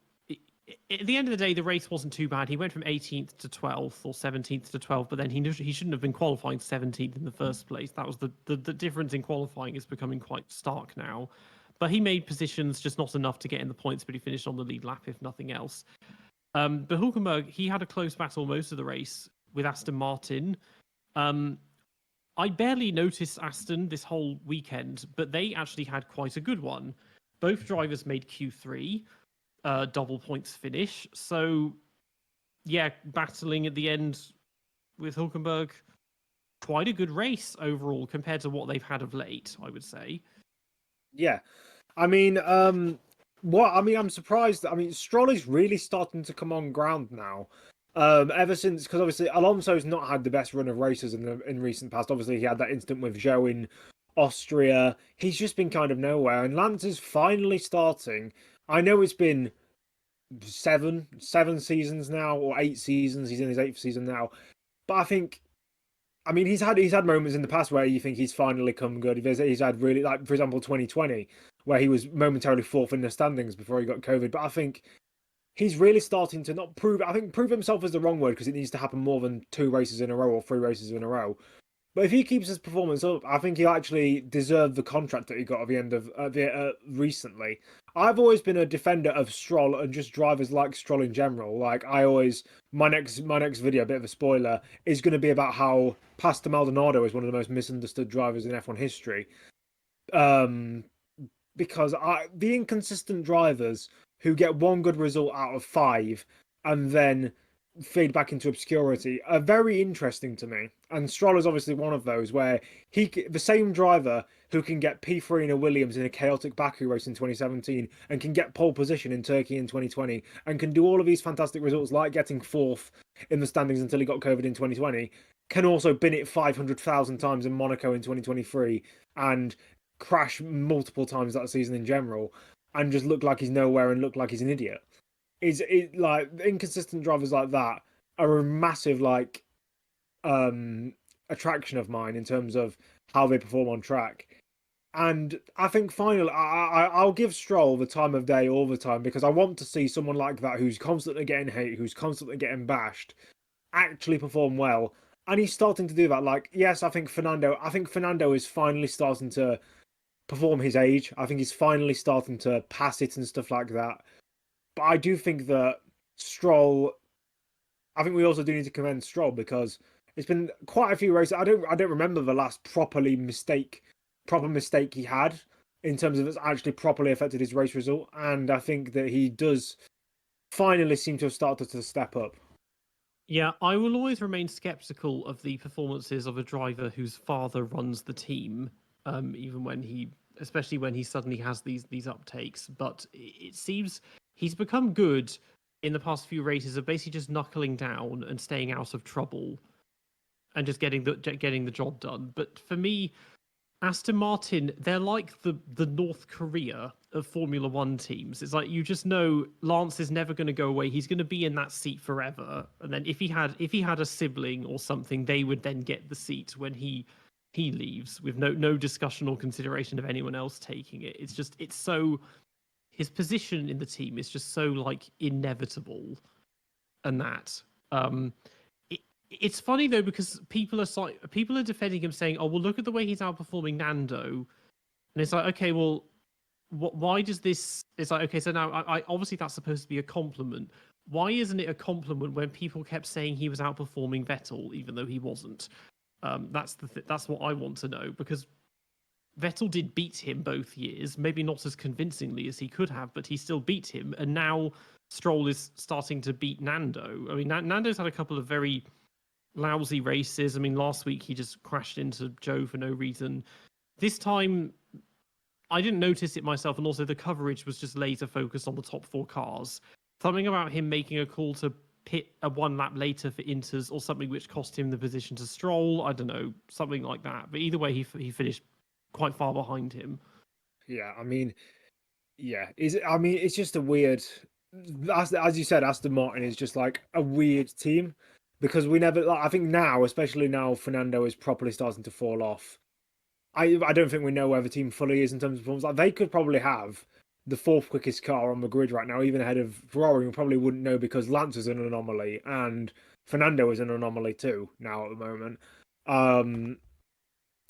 at the end of the day, the race wasn't too bad. He went from 18th to 12th or 17th to 12th, but then he shouldn't have been qualifying 17th in the first place. That was the difference in qualifying is becoming quite stark now. But he made positions, just not enough to get in the points, but he finished on the lead lap, if nothing else. But Hülkenberg, he had a close battle most of the race, with Aston Martin. I barely noticed Aston this whole weekend, but they actually had quite a good one. Both drivers made Q3, double points finish. So, yeah, battling at the end with Hülkenberg, quite a good race overall compared to what they've had of late, I would say. Yeah, I mean, I'm surprised. I mean, Stroll is really starting to come on ground now. Ever since, because obviously Alonso's not had the best run of races in recent past. Obviously, he had that incident with Zhou in Austria. He's just been kind of nowhere, and Lance is finally starting. I know it's been seven seasons now, or 8 seasons. He's in his 8th season now, but I mean, he's had moments in the past where you think he's finally come good. He's had really, like, for example, 2020, where he was momentarily fourth in the standings before he got COVID. But I think he's really starting to not prove. I think prove himself is the wrong word, because it needs to happen more than 2 races in a row or 3 races in a row. But if he keeps his performance up, I think he'll actually deserve the contract that he got at the end of recently. I've always been a defender of Stroll and just drivers like Stroll in general. Like, my next video, a bit of a spoiler, is going to be about how Pastor Maldonado is one of the most misunderstood drivers in F1 history. Because the inconsistent drivers who get one good result out of 5 and then fade back into obscurity are very interesting to me. And Stroll is obviously one of those, where the same driver who can get P3 in a Williams in a chaotic Baku race in 2017 and can get pole position in Turkey in 2020 and can do all of these fantastic results, like getting 4th in the standings until he got COVID in 2020, can also bin it 500,000 times in Monaco in 2023 and crash multiple times that season in general and just look like he's nowhere and look like he's an idiot. Like, inconsistent drivers like that are a massive, like, attraction of mine in terms of how they perform on track. And I think finally, I'll give Stroll the time of day all the time, because I want to see someone like that, who's constantly getting hate, who's constantly getting bashed, actually perform well. And he's starting to do that. Like, yes, I think Fernando is finally starting to perform his age. I think he's finally starting to pass it and stuff like that. But I do think that Stroll, I think we also do need to commend Stroll, because it's been quite a few races. I don't remember the last proper mistake he had in terms of it's actually properly affected his race result. And I think that he does finally seem to have started to step up. Yeah, I will always remain skeptical of the performances of a driver whose father runs the team, especially when he suddenly has these uptakes. But it seems he's become good in the past few races of basically just knuckling down and staying out of trouble and just getting the job done. But for me, Aston Martin, they're like the North Korea of Formula One teams. It's like, you just know Lance is never going to go away. He's going to be in that seat forever. And then if he had a sibling or something, they would then get the seat when he leaves, with no discussion or consideration of anyone else taking it. It's so, his position in the team is just so, like, inevitable. And that it's funny though, because people are defending him, saying, "Oh, well, look at the way he's outperforming Lando," and it's like, okay, well, why does this? It's like, okay, so now I obviously that's supposed to be a compliment. Why isn't it a compliment when people kept saying he was outperforming Vettel, even though he wasn't? That's what I want to know, because Vettel did beat him both years, maybe not as convincingly as he could have, but he still beat him. And now Stroll is starting to beat Nando. I mean, Nando's had a couple of very lousy races. I mean, last week he just crashed into Joe for no reason. This time, I didn't notice it myself, and also the coverage was just laser focused on the top 4 cars. Something about him making a call to pit a 1 lap later for Inters, or something which cost him the position to Stroll. I don't know, something like that. But either way, he finished quite far behind him. Yeah, I mean, it's just a weird. As you said, Aston Martin is just like a weird team, because we never. Like, I think now, especially now, Fernando is properly starting to fall off. I don't think we know where the team fully is in terms of performance. Like, they could probably have the 4th quickest car on the grid right now, even ahead of Ferrari. We probably wouldn't know, because Lance is an anomaly and Fernando is an anomaly too now at the moment.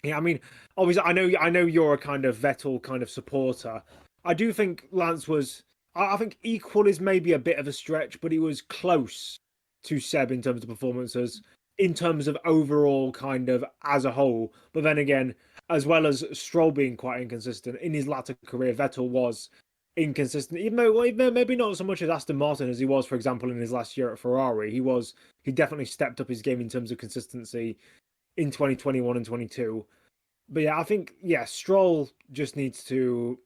Yeah, I mean, obviously, I know you're a kind of Vettel kind of supporter. I do think Lance was. I think equal is maybe a bit of a stretch, but he was close to Seb in terms of performances. in terms of overall kind of as a whole. But then again, as well as Stroll being quite inconsistent in his latter career, Vettel was inconsistent, even though maybe not so much as Aston Martin as he was, for example, in his last year at Ferrari. He definitely stepped up his game in terms of consistency in 2021 and 22. But yeah, I think Stroll just needs to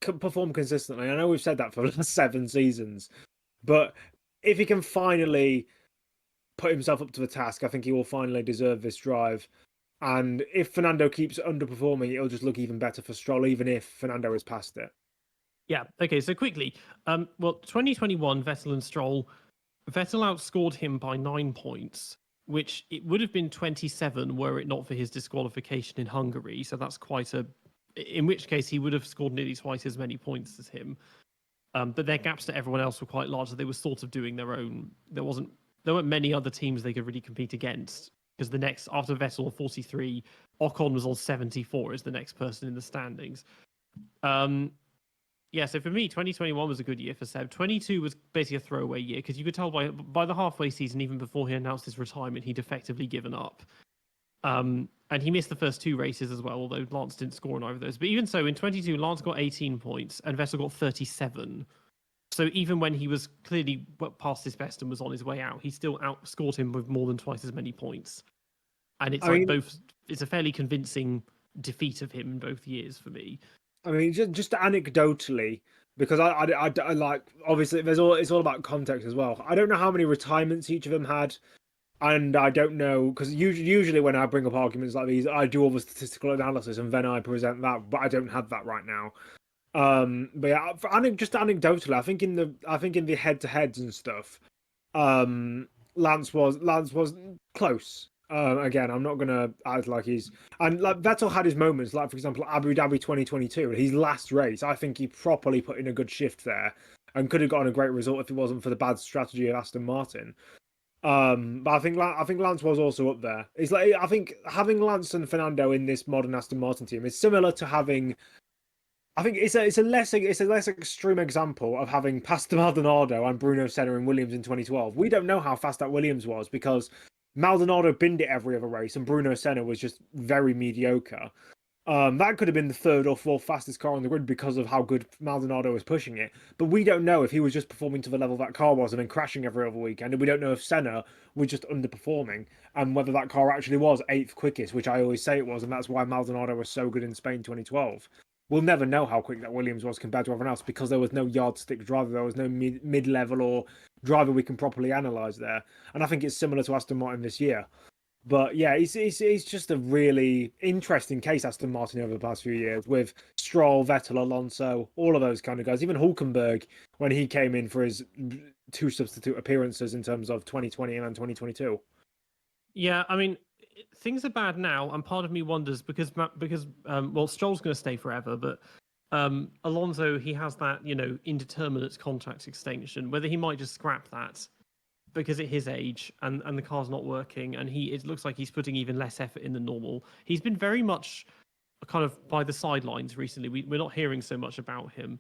perform consistently. I know we've said that for the last 7 seasons, but if he can finally put himself up to the task, I think he will finally deserve this drive. And if Fernando keeps underperforming, it'll just look even better for Stroll, even if Fernando is past it. Yeah. Okay. So quickly, 2021, Vettel and Stroll, Vettel outscored him by 9 points, which it would have been 27 were it not for his disqualification in Hungary. So that's in which case he would have scored nearly twice as many points as him. But their gaps to everyone else were quite large. So they were sort of doing their own. There weren't many other teams they could really compete against, because the next after Vettel 43, Ocon was on 74 as the next person in the standings. So for me, 2021 was a good year for Seb. 22 was basically a throwaway year, because you could tell by the halfway season, even before he announced his retirement, he'd effectively given up. And he missed the first 2 races as well, although Lance didn't score on either of those. But even so, in 22, Lance got 18 points and Vettel got 37. So even when he was clearly past his best and was on his way out, he still outscored him with more than twice as many points. And it's it's a fairly convincing defeat of him in both years for me. I mean, just anecdotally, because I like, obviously it's all about context as well. I don't know how many retirements each of them had, and I don't know, because usually when I bring up arguments like these, I do all the statistical analysis and then I present that, but I don't have that right now. But yeah, just anecdotally, I think in the head-to-heads and stuff, Lance was close. Again, I'm not gonna act like Vettel had his moments, like for example Abu Dhabi 2022, his last race. I think he properly put in a good shift there and could have gotten a great result if it wasn't for the bad strategy of Aston Martin. But I think Lance was also up there. It's like, I think having Lance and Fernando in this modern Aston Martin team is similar to having. I think it's a less extreme example of having Pastor Maldonado and Bruno Senna in Williams in 2012. We don't know how fast that Williams was because Maldonado binned it every other race, and Bruno Senna was just very mediocre. That could have been the 3rd or 4th fastest car on the grid because of how good Maldonado was pushing it. But we don't know if he was just performing to the level that car was and then crashing every other weekend. And we don't know if Senna was just underperforming and whether that car actually was 8th quickest, which I always say it was. And that's why Maldonado was so good in Spain 2012. We'll never know how quick that Williams was compared to everyone else because there was no yardstick driver. There was no mid-level or driver we can properly analyse there. And I think it's similar to Aston Martin this year. But yeah, it's just a really interesting case, Aston Martin, over the past few years with Stroll, Vettel, Alonso, all of those kind of guys. Even Hülkenberg, when he came in for his 2 substitute appearances in terms of 2020 and 2022. Yeah, I mean, things are bad now, and part of me wonders because Stroll's going to stay forever, but Alonso, he has that indeterminate contract extension. Whether he might just scrap that because at his age and the car's not working, and it looks like he's putting even less effort in than normal. He's been very much kind of by the sidelines recently. We're not hearing so much about him.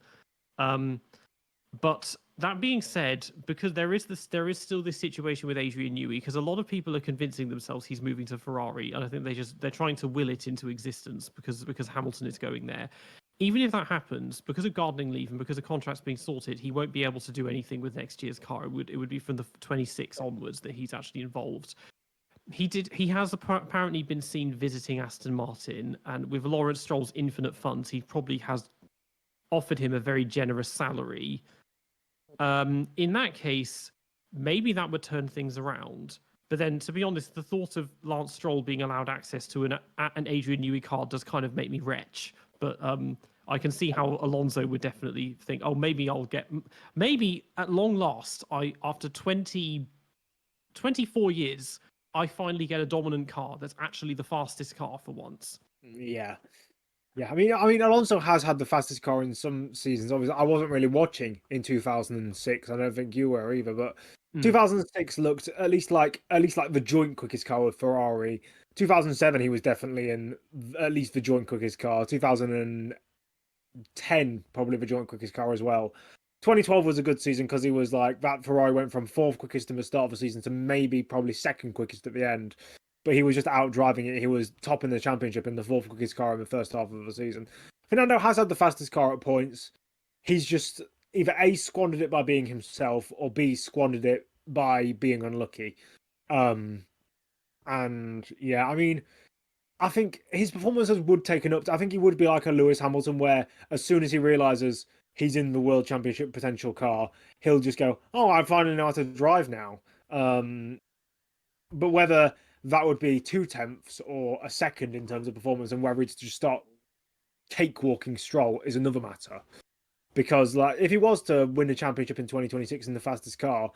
But that being said, because there is still this situation with Adrian Newey, because a lot of people are convincing themselves he's moving to Ferrari, and I think they're trying to will it into existence because Hamilton is going there. Even if that happens, because of gardening leave and because the contract's being sorted, he won't be able to do anything with next year's car. It would be from the 26 onwards that he's actually involved. He has apparently been seen visiting Aston Martin, and with Lawrence Stroll's infinite funds, he probably has offered him a very generous salary. In that case, maybe that would turn things around. But then, to be honest, the thought of Lance Stroll being allowed access to an Adrian Newey car does kind of make me retch. But I can see how Alonso would definitely think, oh, maybe at long last, after 24 years, I finally get a dominant car that's actually the fastest car for once. Yeah. Yeah, I mean, Alonso has had the fastest car in some seasons. Obviously, I wasn't really watching in 2006. I don't think you were either, but 2006 looked at least like the joint quickest car with Ferrari. 2007, he was definitely in at least the joint quickest car. 2010, probably the joint quickest car as well. 2012 was a good season because he was like that. Ferrari went from fourth quickest in the start of the season to maybe probably second quickest at the end, but he was just out driving it. He was top in the championship in the fourth quickest car in the first half of the season. Fernando has had the fastest car at points. He's just either A, squandered it by being himself, or B, squandered it by being unlucky. And yeah, I mean, I think his performances would take an up. I think he would be like a Lewis Hamilton, where as soon as he realizes he's in the World Championship potential car, he'll just go, "Oh, I finally know how to drive now." But whether that would be 2/10 or a second in terms of performance, and whether it's just start cakewalking Stroll is another matter. Because like, if he was to win the championship in 2026 in the fastest car,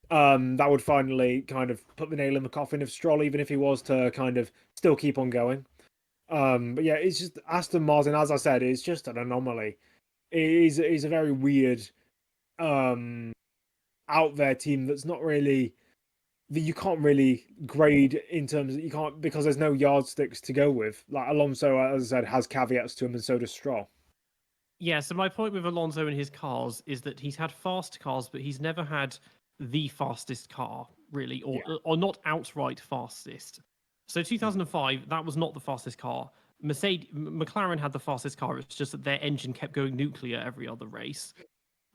that would finally kind of put the nail in the coffin of Stroll, even if he was to kind of still keep on going. But yeah, it's just Aston Martin, as I said, is just an anomaly. It is a very weird, out there team that's not really, that you can't really grade in terms of, you can't, because there's no yardsticks to go with. Like Alonso, as I said, has caveats to him, and so does Stroll. Yeah, so my point with Alonso and his cars is that he's had fast cars, but he's never had the fastest car, really, or not outright fastest. So 2005, that was not the fastest car. McLaren had the fastest car. It's just that their engine kept going nuclear every other race.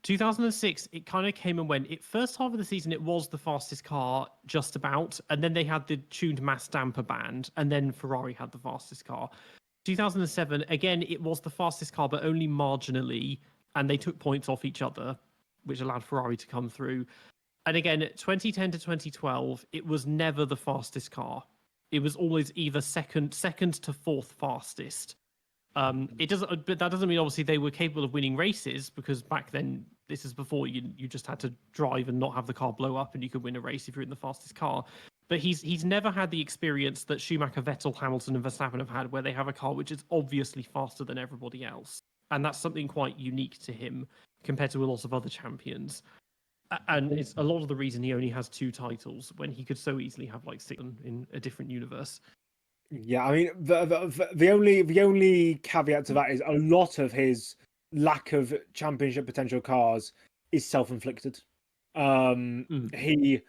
2006, it kind of came and went. First half of the season, it was the fastest car, just about, and then they had the tuned mass damper band, and then Ferrari had the fastest car. 2007, again, it was the fastest car, but only marginally, and they took points off each other, which allowed Ferrari to come through. And again, 2010 to 2012, it was never the fastest car. It was always either second to fourth fastest. It doesn't, but that doesn't mean obviously they were capable of winning races, because back then, this is before you just had to drive and not have the car blow up, and you could win a race if you're in the fastest car. But he's never had the experience that Schumacher, Vettel, Hamilton, and Verstappen have had, where they have a car which is obviously faster than everybody else, and that's something quite unique to him compared to a lot of other champions. And it's a lot of the reason he only has 2 titles when he could so easily have like 6 in a different universe. Yeah, I mean the only caveat to that is a lot of his lack of championship potential cars is self-inflicted. He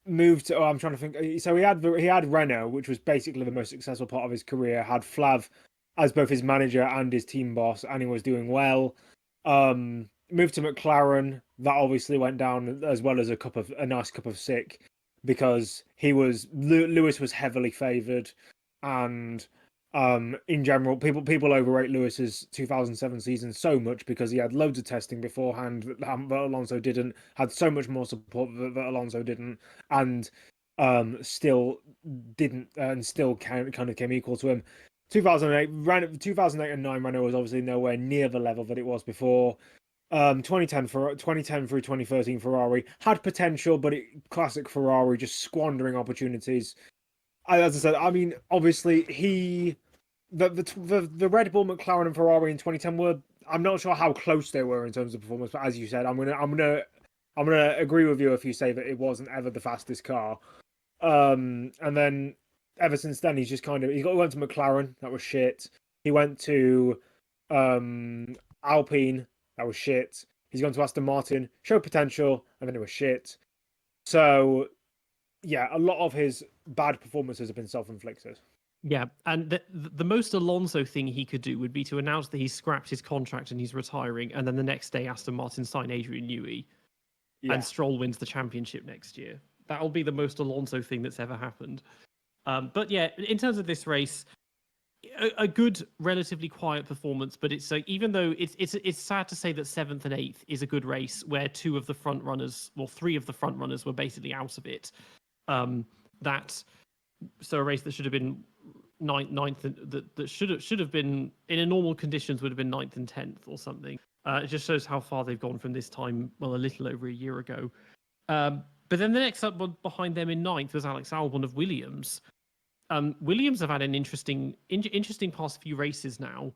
moved to, I'm trying to think. So he had Renault, which was basically the most successful part of his career. Had Flav as both his manager and his team boss, and he was doing well. Moved to McLaren, that obviously went down, as well as a nice cup of sick, because Lewis was heavily favoured, and in general, people overrate Lewis's 2007 season so much because he had loads of testing beforehand that Alonso didn't, had so much more support that Alonso didn't, and still didn't, and still kind of came equal to him. 2008 and 9 Renault was obviously nowhere near the level that it was before. 2010 through 2013 Ferrari had potential, but classic Ferrari, just squandering opportunities. As I said, I mean, obviously the Red Bull, McLaren, and Ferrari in 2010 were. I'm not sure how close they were in terms of performance, but as you said, I'm gonna agree with you if you say that it wasn't ever the fastest car. And then ever since then, he's just kind of he went to McLaren, that was shit. He went to Alpine, that was shit. He's gone to Aston Martin, showed potential, and then it was shit. So yeah, a lot of his bad performances have been self-inflicted. Yeah, and the most Alonso thing he could do would be to announce that he's scrapped his contract and he's retiring, and then the next day Aston Martin sign Adrian Newey, and Stroll wins the championship next year. That'll be the most Alonso thing that's ever happened. But yeah, in terms of this race, a good, relatively quiet performance. But it's like, even though it's sad to say that 7th and 8th is a good race, where 3 of the front runners were basically out of it. So a race that should have been ninth, that should have been in a normal conditions would have been 9th and 10th or something. It just shows how far they've gone from this time, well, a little over a year ago. But then the next up behind them in 9th was Alex Albon of Williams. Williams have had an interesting past few races now.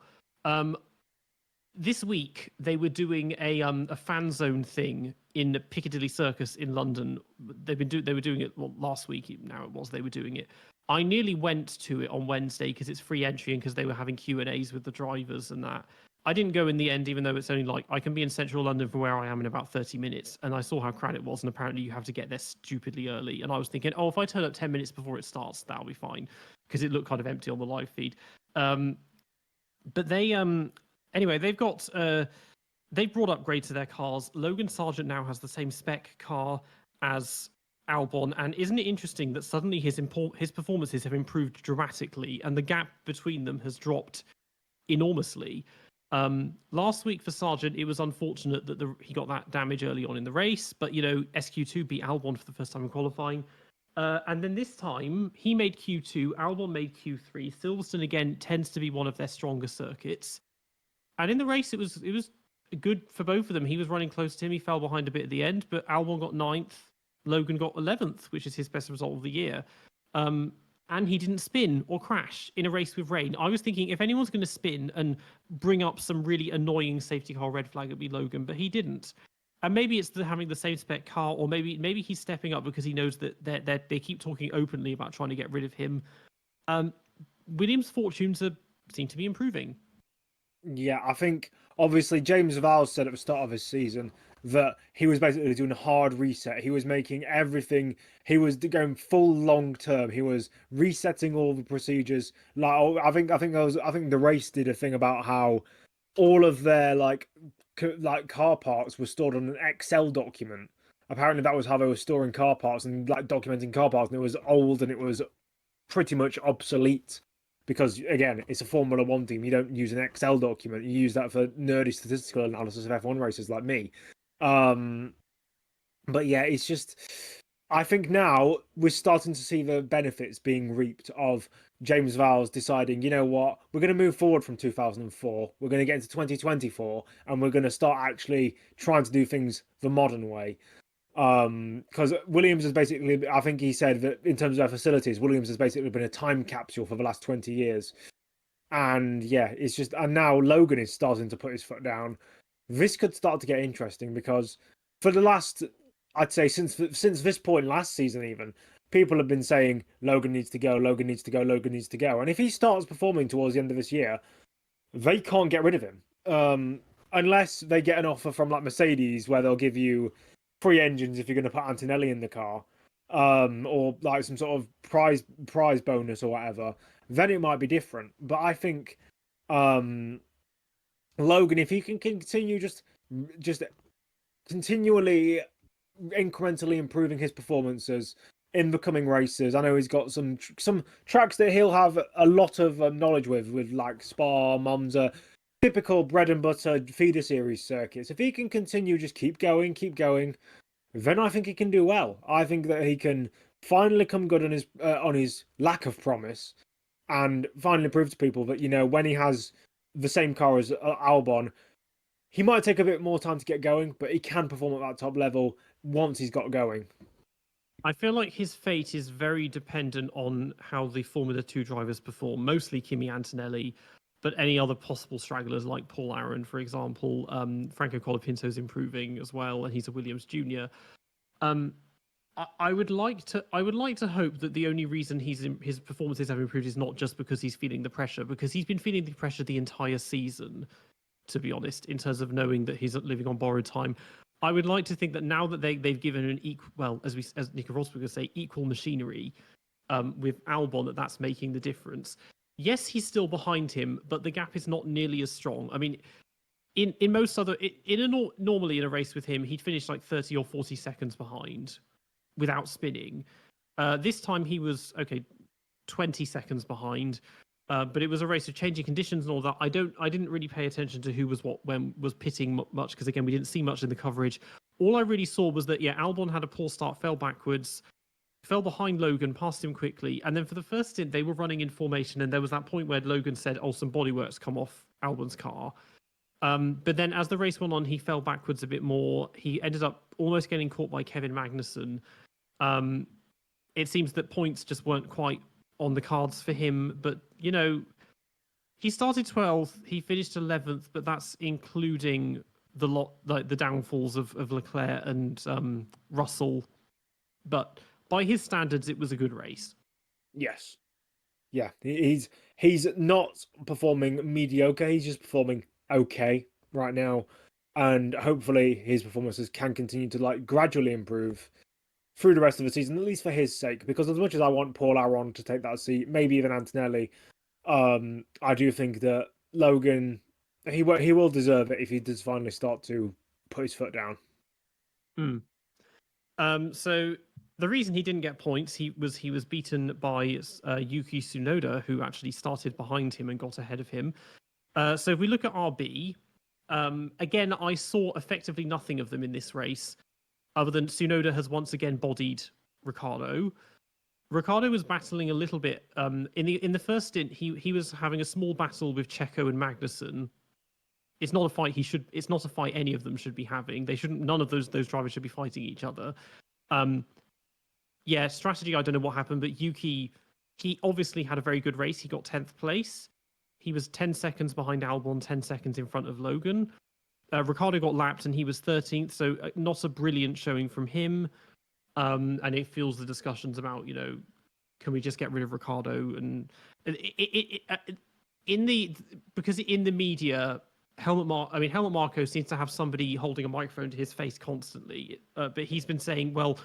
This week they were doing a fan zone thing in Piccadilly Circus in London. They were doing it last week. They were doing it. I nearly went to it on Wednesday because it's free entry and because they were having Q&As with the drivers and that. I didn't go in the end, even though it's only like I can be in central London from where I am in about 30 minutes. And I saw how crowded it was. And apparently you have to get there stupidly early. And I was thinking, oh, if I turn up 10 minutes before it starts, that'll be fine. Because it looked kind of empty on the live feed. But they, anyway, they've got, they've brought upgrades to their cars. Logan Sargeant now has the same spec car as Albon. And isn't it interesting that suddenly his performances have improved dramatically and the gap between them has dropped enormously? Last week for Sargeant, it was unfortunate that he got that damage early on in the race, but SQ2 beat Albon for the first time in qualifying. And then this time he made Q2, Albon made Q3. Silverstone again tends to be one of their stronger circuits. And in the race, it was good for both of them. He was running close to him. He fell behind a bit at the end, but Albon got 9th. Logan got 11th, which is his best result of the year. And he didn't spin or crash in a race with rain. I was thinking if anyone's going to spin and bring up some really annoying safety car red flag, it'd be Logan, but he didn't. And maybe it's having the same spec car, or maybe he's stepping up because he knows that they keep talking openly about trying to get rid of him. Williams' fortunes seem to be improving. Yeah, I think obviously James Vowles said at the start of his season that he was basically doing a hard reset. He was making everything. He was going full long term. He was resetting all the procedures. Like I think the race did a thing about how all of their like car parts were stored on an Excel document. Apparently, that was how they were storing car parts and like documenting car parts, and it was old and it was pretty much obsolete. Because, again, it's a Formula 1 team. You don't use an Excel document. You use that for nerdy statistical analysis of F1 races like me. But, yeah, it's just... I think now we're starting to see the benefits being reaped of James Vowles deciding, you know what, we're going to move forward from 2004. We're going to get into 2024, and we're going to start actually trying to do things the modern way. Because Williams has basically, I think he said that in terms of their facilities, Williams has basically been a time capsule for the last 20 years. And yeah, it's just, and now Logan is starting to put his foot down. This could start to get interesting because for the last, I'd say since this point last season even, people have been saying Logan needs to go, Logan needs to go, Logan needs to go. And if he starts performing towards the end of this year, they can't get rid of him. Unless they get an offer from like Mercedes where they'll give you free engines if you're going to put Antonelli in the car, or like some sort of prize bonus or whatever, then it might be different. But I think Logan, if he can continue just continually incrementally improving his performances in the coming races, I know he's got some tracks that he'll have a lot of knowledge with like Spa, Monza, typical bread and butter feeder series circuits. If he can continue, just keep going, then I think he can do well. I think that he can finally come good on his lack of promise, and finally prove to people that when he has the same car as Albon, he might take a bit more time to get going, but he can perform at that top level once he's got going. I feel like his fate is very dependent on how the Formula 2 drivers perform, mostly Kimi Antonelli. But any other possible stragglers like Paul Aaron, for example, Franco Colapinto's improving as well, and he's a Williams junior. I would like to hope that the only reason his performances have improved is not just because he's feeling the pressure, because he's been feeling the pressure the entire season, to be honest, in terms of knowing that he's living on borrowed time. I would like to think that now that they've given an equal, well, as Nico Rosberg would say, equal machinery with Albon, that's making the difference. Yes, he's still behind him, but the gap is not nearly as strong. I mean, in most other, normally in a race with him, he'd finish like 30 or 40 seconds behind without spinning. This time he was 20 seconds behind, but it was a race of changing conditions and all that. I didn't really pay attention to who was when was pitting much, because again we didn't see much in the coverage. All I really saw was that Albon had a poor start, fell backwards, fell behind Logan, passed him quickly, and then for the first stint they were running in formation, and there was that point where Logan said, "Oh, some bodywork's come off Albon's car." But then as the race went on, he fell backwards a bit more. He ended up almost getting caught by Kevin Magnussen. It seems that points just weren't quite on the cards for him, but he started 12th, he finished 11th, but that's including the downfalls of Leclerc and Russell. But by his standards, it was a good race. Yes. Yeah, he's not performing mediocre, he's just performing okay right now, and hopefully his performances can continue to like gradually improve through the rest of the season, at least for his sake. Because as much as I want Paul Aron to take that seat, maybe even Antonelli, I do think that Logan he will deserve it if he does finally start to put his foot down. So the reason he didn't get points, he was beaten by Yuki Tsunoda, who actually started behind him and got ahead of him. So if we look at RB, again, I saw effectively nothing of them in this race, other than Tsunoda has once again bodied Ricciardo. Ricciardo was battling a little bit in the first stint. He was having a small battle with Checo and Magnussen. It's not a fight It's not a fight any of them should be having. They shouldn't. None of those drivers should be fighting each other. Yeah, strategy. I don't know what happened, but Yuki, he obviously had a very good race. He got 10th place. He was 10 seconds behind Albon, 10 seconds in front of Logan. Ricciardo got lapped and he was 13th, so not a brilliant showing from him. And it fuels the discussions about, can we just get rid of Ricciardo? And because in the media, Helmut Marko seems to have somebody holding a microphone to his face constantly. But he's been saying, well,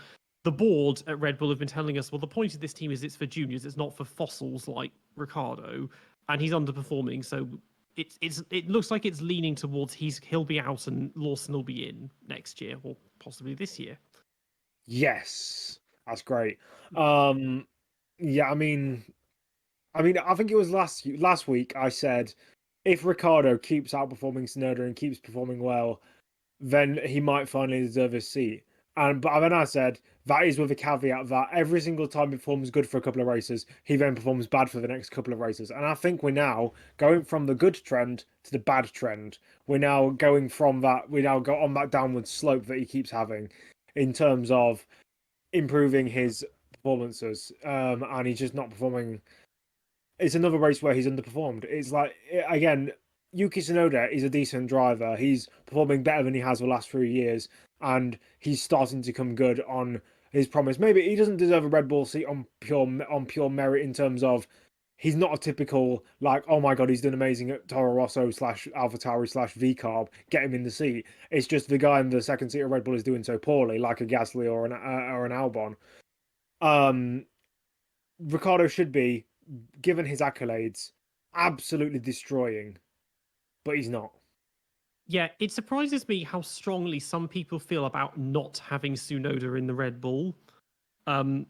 the board at Red Bull have been telling us, well, the point of this team is it's for juniors, it's not for fossils like Ricciardo, and he's underperforming. So it looks like it's leaning towards he'll be out and Lawson will be in next year or possibly this year. Yes, that's great. Yeah, I think it was last week I said if Ricciardo keeps outperforming Tsunoda and keeps performing well, then he might finally deserve his seat. But then I said that is with a caveat that every single time he performs good for a couple of races, he then performs bad for the next couple of races. And I think we're now going from the good trend to the bad trend. We're now going from that. We now go on that downward slope that he keeps having, in terms of improving his performances. And he's just not performing. It's another race where he's underperformed. It's like, again, Yuki Tsunoda is a decent driver. He's performing better than he has the last 3 years, and he's starting to come good on his promise. Maybe he doesn't deserve a Red Bull seat on pure merit in terms of he's not a typical, like, oh my god, he's done amazing at Toro Rosso / AlphaTauri / VCarb, get him in the seat. It's just the guy in the second seat of Red Bull is doing so poorly, like a Gasly or an Albon. Ricciardo should be, given his accolades, absolutely destroying, but he's not. Yeah, it surprises me how strongly some people feel about not having Tsunoda in the Red Bull. And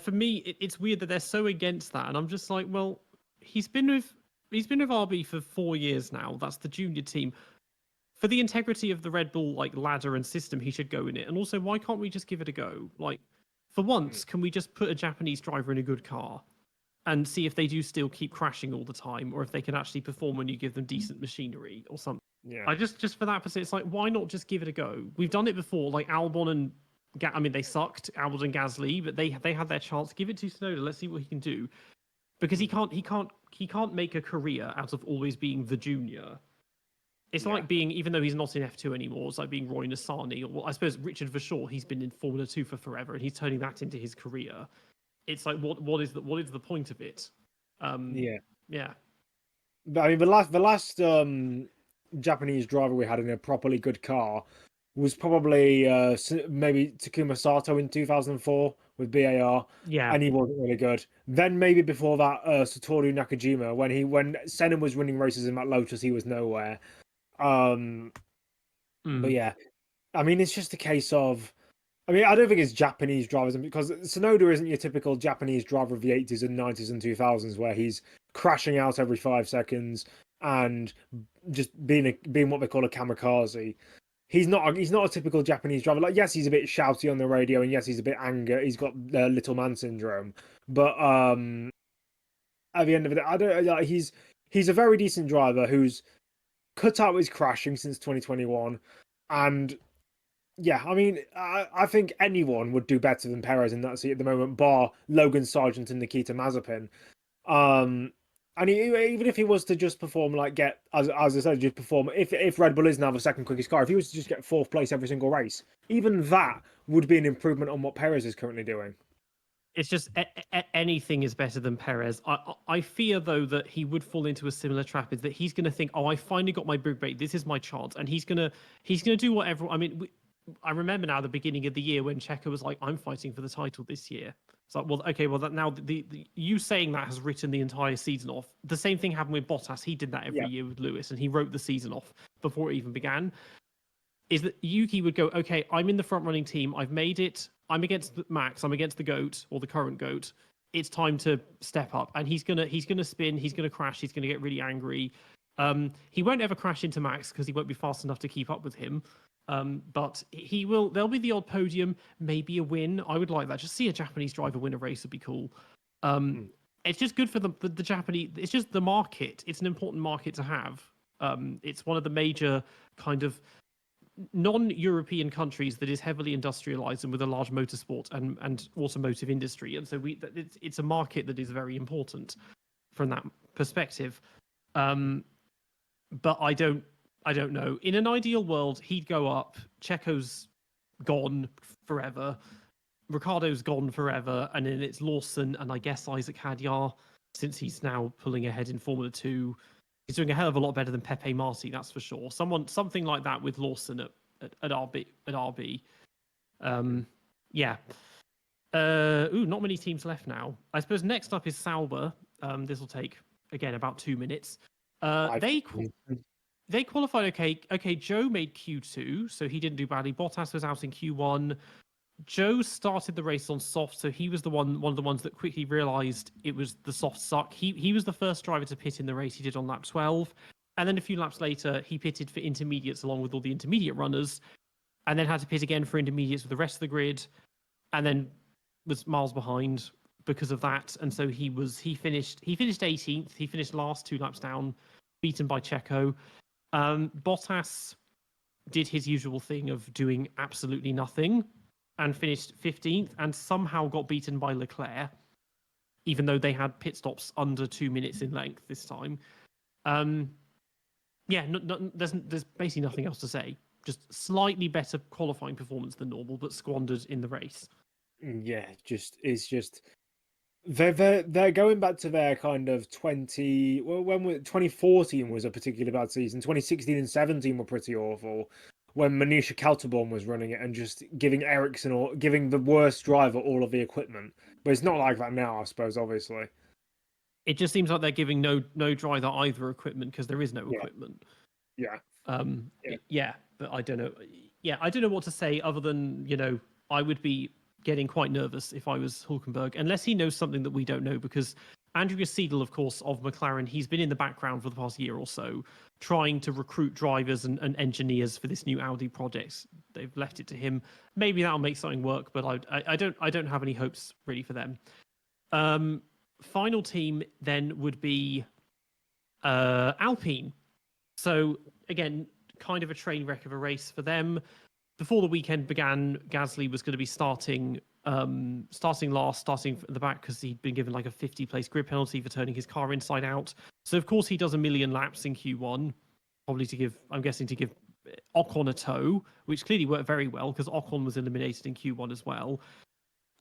for me, it's weird that they're so against that. And I'm just like, well, he's been with RB for 4 years now. That's the junior team. For the integrity of the Red Bull ladder and system, he should go in it. And also, why can't we just give it a go? For once, can we just put a Japanese driver in a good car and see if they do still keep crashing all the time, or if they can actually perform when you give them decent machinery or something? Yeah. I just for that person, it's like, why not just give it a go? We've done it before, like Albon and they sucked, Albon and Gasly, but they had their chance. Give it to Tsunoda. Let's see what he can do, because he can't make a career out of always being the junior. It's like being, even though he's not in F2 anymore, it's like being Roy Nissany, or I suppose Richard Verschoor. He's been in Formula 2 for forever, and he's turning that into his career. It's like, what is the point of it? Yeah. But I mean, the last Japanese driver we had in a properly good car was probably maybe Takuma Sato in 2004 with BAR. Yeah. And he wasn't really good. Then maybe before that, Satoru Nakajima, when Senna was winning races in that Lotus, he was nowhere. But yeah, I mean, it's just a case of, I mean, I don't think it's Japanese drivers, because Tsunoda isn't your typical Japanese driver of the 80s and 90s and 2000s where he's crashing out every 5 seconds and just being what they call a kamikaze. He's not a typical Japanese driver. Like, yes, he's a bit shouty on the radio, and yes, he's a bit angry. He's got little man syndrome. But at the end of it, I don't. Like, he's a very decent driver who's cut out his crashing since 2021, and yeah, I mean, I think anyone would do better than Pérez in that seat at the moment, bar Logan Sargeant and Nikita Mazepin. And even if he was to just perform, as I said, just perform, if Red Bull is now the second quickest car, if he was to just get 4th place every single race, even that would be an improvement on what Pérez is currently doing. It's just anything is better than Perez. I fear though that he would fall into a similar trap. Is that he's going to think, oh, I finally got my big break. This is my chance, and he's gonna do whatever. I mean, I remember now the beginning of the year when Checo was like, I'm fighting for the title this year. It's like, well, okay, well that now the you saying that has written the entire season off. The same thing happened with Bottas. He did that every year with Lewis, and he wrote the season off before it even began. Is that Yuki would go, okay, I'm in the front running team. I've made it. I'm against Max. I'm against the GOAT or the current GOAT. It's time to step up. And he's gonna spin. He's gonna crash. He's gonna get really angry. He won't ever crash into Max because he won't be fast enough to keep up with him. But he will. There'll be the odd podium, maybe a win. I would like that. Just see a Japanese driver win a race would be cool. It's just good for the Japanese. It's just the market. It's an important market to have. It's one of the major kind of non-European countries that is heavily industrialized and with a large motorsport and automotive industry, and so it's a market that is very important from that perspective. But I don't know. In an ideal world, he'd go up. Checo's gone forever. Ricardo's gone forever, and then it's Lawson and I guess Isaac Hadjar, since he's now pulling ahead in Formula 2. He's doing a hell of a lot better than Pepe Marti, that's for sure. Something like that with Lawson at RB. Yeah. Not many teams left now. I suppose next up is Sauber. This will take again about 2 minutes. They qualified okay. Okay, Joe made Q2, so he didn't do badly. Bottas was out in Q1. Joe started the race on soft, so he was one of the ones that quickly realised it was the soft suck. He was the first driver to pit in the race. He did on lap 12, and then a few laps later, he pitted for intermediates along with all the intermediate runners, and then had to pit again for intermediates with the rest of the grid, and then was miles behind because of that. And so he finished 18th. He finished last 2 laps down, beaten by Checo. Bottas did his usual thing of doing absolutely nothing and finished 15th and somehow got beaten by Leclerc, even though they had pit stops under 2 minutes in length this time. There's basically nothing else to say. Just slightly better qualifying performance than normal, but squandered in the race. Yeah, it's just they're going back to their kind of 2014 was a particularly bad season. 2016 and 17 were pretty awful. When Manisha Kaltenborn was running it and just giving Ericsson or giving the worst driver all of the equipment. But it's not like that now, I suppose, obviously. It just seems like they're giving no driver either equipment because there is no equipment. Yeah. But I don't know. Yeah, I don't know what to say other than, I would be getting quite nervous if I was Hülkenberg, unless he knows something that we don't know, because Andrea Seidel, of course, of McLaren, he's been in the background for the past year or so, trying to recruit drivers and engineers for this new Audi project. They've left it to him. Maybe that'll make something work, but I don't have any hopes really for them. Final team then would be Alpine. So again, kind of a train wreck of a race for them. Before the weekend began, Gasly was going to be starting last, starting at the back because he'd been given like a 50-place grid penalty for turning his car inside out. So of course he does 1 million laps in Q1, probably to give Ocon a tow, which clearly worked very well because Ocon was eliminated in Q1 as well.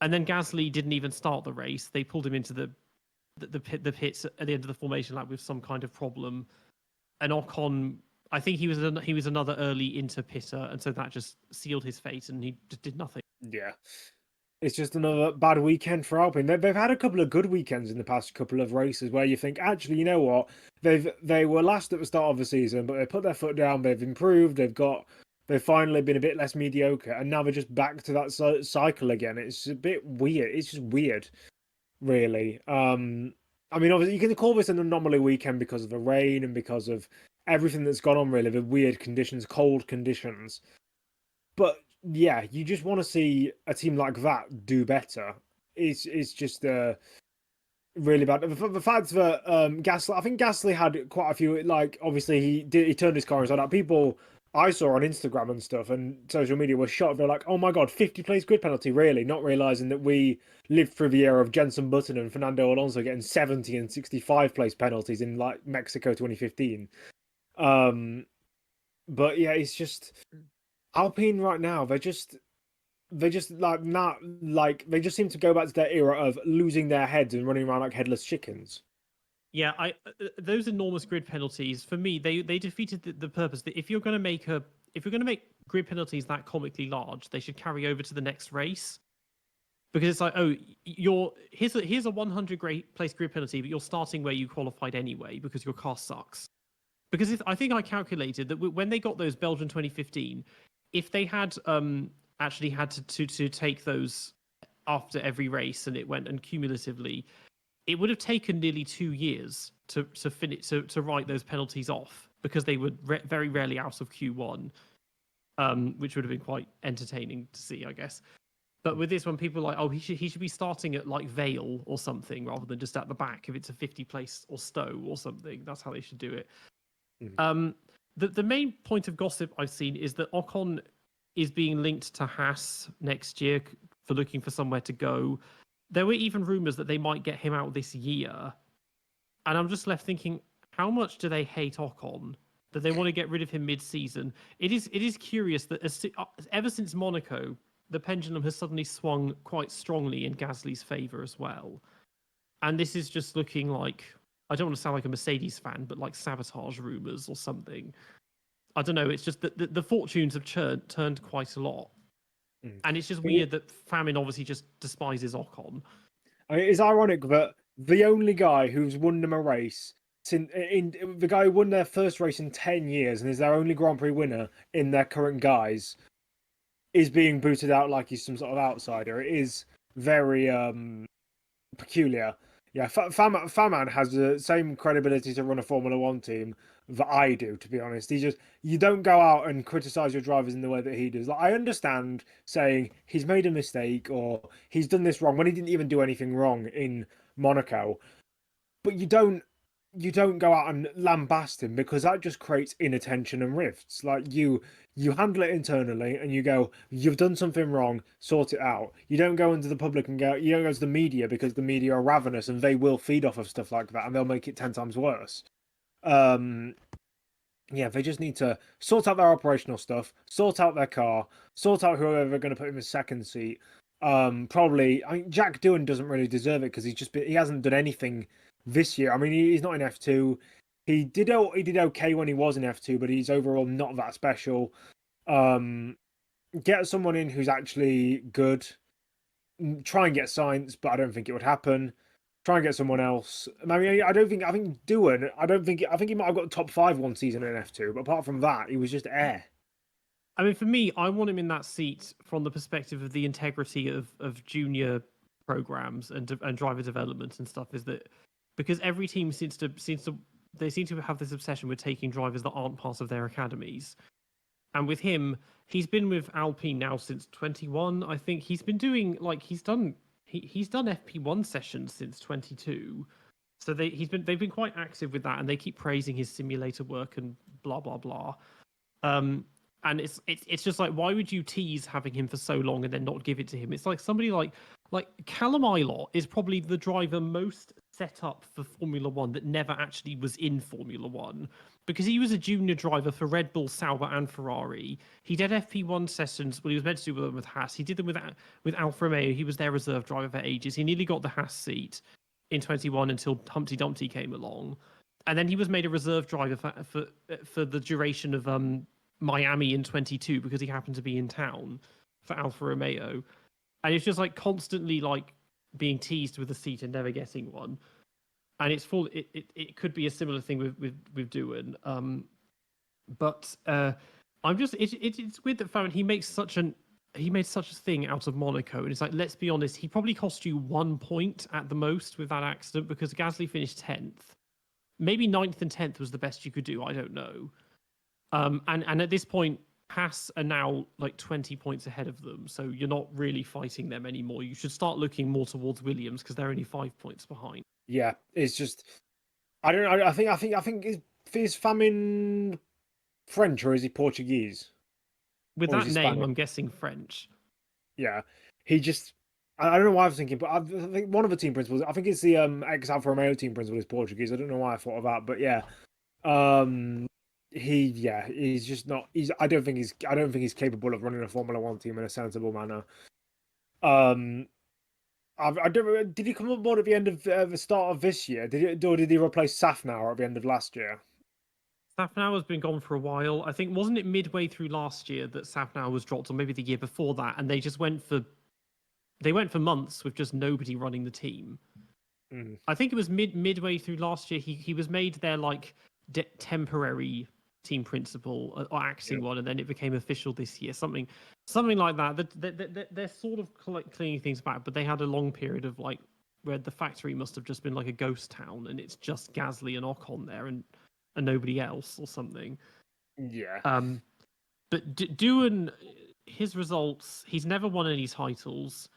And then Gasly didn't even start the race. They pulled him into the pits at the end of the formation lap with some kind of problem. And Ocon, I think he was another early interpitter, and so that just sealed his fate, and he just did nothing. Yeah. It's just another bad weekend for Alpine. They've had a couple of good weekends in the past couple of races where you think, actually, you know what? They were last at the start of the season, but they put their foot down. They've improved. They've finally been a bit less mediocre, and now they're just back to that cycle again. It's a bit weird. It's just weird, really. I mean, obviously, you can call this an anomaly weekend because of the rain and because of everything that's gone on, really, the weird conditions, cold conditions. But yeah, you just want to see a team like that do better. It's just really bad. The fact that Gasly, I think Gasly had quite a few. Like, obviously, he turned his car inside out. People I saw on Instagram and stuff and social media were shocked. They're like, "Oh my god, 50-place grid penalty!" Really, not realizing that we lived through the era of Jenson Button and Fernando Alonso getting 70 and 65-place penalties in like Mexico 2015. But yeah, it's just Alpine right now. they just they just seem to go back to their era of losing their heads and running around like headless chickens. Yeah, those enormous grid penalties for me they defeated the purpose. That if you're going to make grid penalties that comically large, they should carry over to the next race. Because it's like, oh, here's a 100 place grid penalty, but you're starting where you qualified anyway because your car sucks. Because I think I calculated that when they got those Belgian 2015, if they had actually had to take those after every race and it went and cumulatively, it would have taken nearly 2 years to write those penalties off because they were very rarely out of Q1, which would have been quite entertaining to see, I guess. But with this one, people are like, oh, he should be starting at like Vale or something rather than just at the back if it's a 50 place or Stowe or something. That's how they should do it. Mm-hmm. The main point of gossip I've seen is that Ocon is being linked to Haas next year for looking for somewhere to go. There were even rumors that they might get him out this year. And I'm just left thinking, how much do they hate Ocon that they want to get rid of him mid-season? It is curious that ever since Monaco, the pendulum has suddenly swung quite strongly in Gasly's favour as well. And this is just looking like, I don't want to sound like a Mercedes fan, but like sabotage rumours or something. I don't know, it's just that the fortunes have turned quite a lot. And it's just weird that Famine obviously just despises Ocon. I mean, it's ironic that the only guy who's won them a race, the guy who won their first race in 10 years and is their only Grand Prix winner in their current guise, is being booted out like he's some sort of outsider. It is very peculiar. Yeah, Faman has the same credibility to run a Formula One team that I do, to be honest. You don't go out and criticize your drivers in the way that he does. Like, I understand saying he's made a mistake or he's done this wrong when he didn't even do anything wrong in Monaco, but you don't go out and lambast him because that just creates inattention and rifts. Like you handle it internally and you go, you've done something wrong, sort it out. You don't go into the public and you don't go to the media because the media are ravenous and they will feed off of stuff like that and they'll make it 10 times worse. Yeah, they just need to sort out their operational stuff, sort out their car, sort out whoever they're going to put in the second seat. Probably, I mean, Jack Doohan doesn't really deserve it because he hasn't done anything this year. I mean, he's not in F2. He did okay when he was in F2, but he's overall not that special. Get someone in who's actually good. Try and get Sainz, but I don't think it would happen. Try and get someone else. I mean, I think Doohan, I think he might have got top 5 one season in F2, but apart from that, he was just air. I mean, for me, I want him in that seat from the perspective of the integrity of junior programs and driver development and stuff. Is that because every team seems to have this obsession with taking drivers that aren't part of their academies. And with him, he's been with Alpine now since 21. I think he's been doing he's done FP1 sessions since 22. So they've been quite active with that, and they keep praising his simulator work and blah blah blah. And it's just like, why would you tease having him for so long and then not give it to him? It's like somebody like Callum Ilott is probably the driver most set up for Formula One that never actually was in Formula One, because he was a junior driver for Red Bull, Sauber, and Ferrari. He did FP1 sessions. Well, he was meant to do them with Haas. He did them with Alfa Romeo. He was their reserve driver for ages. He nearly got the Haas seat in 21 until Humpty Dumpty came along, and then he was made a reserve driver for the duration of Miami in 22 because he happened to be in town for Alfa Romeo. And it's just like constantly like being teased with a seat and never getting one. And it's full. It could be a similar thing with Doohan. But I'm just it's weird that Farron he made such a thing out of Monaco, and it's like, let's be honest, he probably cost you 1 point at the most with that accident because Gasly finished 10th. Maybe 9th and 10th was the best you could do. I don't know. And at this point, Haas are now like 20 points ahead of them, so you're not really fighting them anymore. You should start looking more towards Williams because they're only 5 points behind. Yeah, it's just I don't know. I think is Famine French or is he Portuguese? With that name, Spanish? I'm guessing French. Yeah, I don't know why I was thinking, but I think one of the team principals, I think it's the ex Alfa Romeo team principal is Portuguese. I don't know why I thought of that, but yeah. he's just not. I don't think he's capable of running a Formula One team in a sensible manner. I don't. Did he come on board at the end of the start of this year? Did he replace Safnauer at the end of last year? Safnauer has been gone for a while. I think wasn't it midway through last year that Safnauer was dropped, or maybe the year before that, and they just went for months with just nobody running the team. I think it was midway through last year. He was made their like temporary team principal or acting one, and then it became official this year. Something like that. They're sort of cleaning things back, but they had a long period of like where the factory must have just been like a ghost town, and it's just Gasly and Ocon there, and nobody else or something. Yeah. But Doohan, his results, he's never won any titles.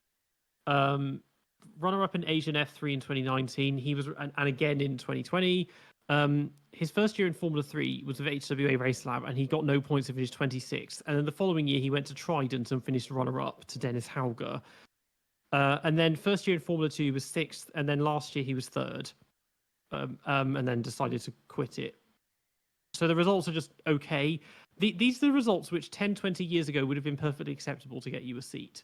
Runner-up in Asian F3 in 2019. He was, and again in 2020. His first year in Formula 3 was with HWA Race Lab, and he got no points and finished 26th. And then the following year, he went to Trident and finished runner-up to Dennis Hauger. And then first year in Formula 2 was 6th, and then last year he was 3rd. And then decided to quit it. So the results are just okay. These are the results which 10, 20 years ago would have been perfectly acceptable to get you a seat.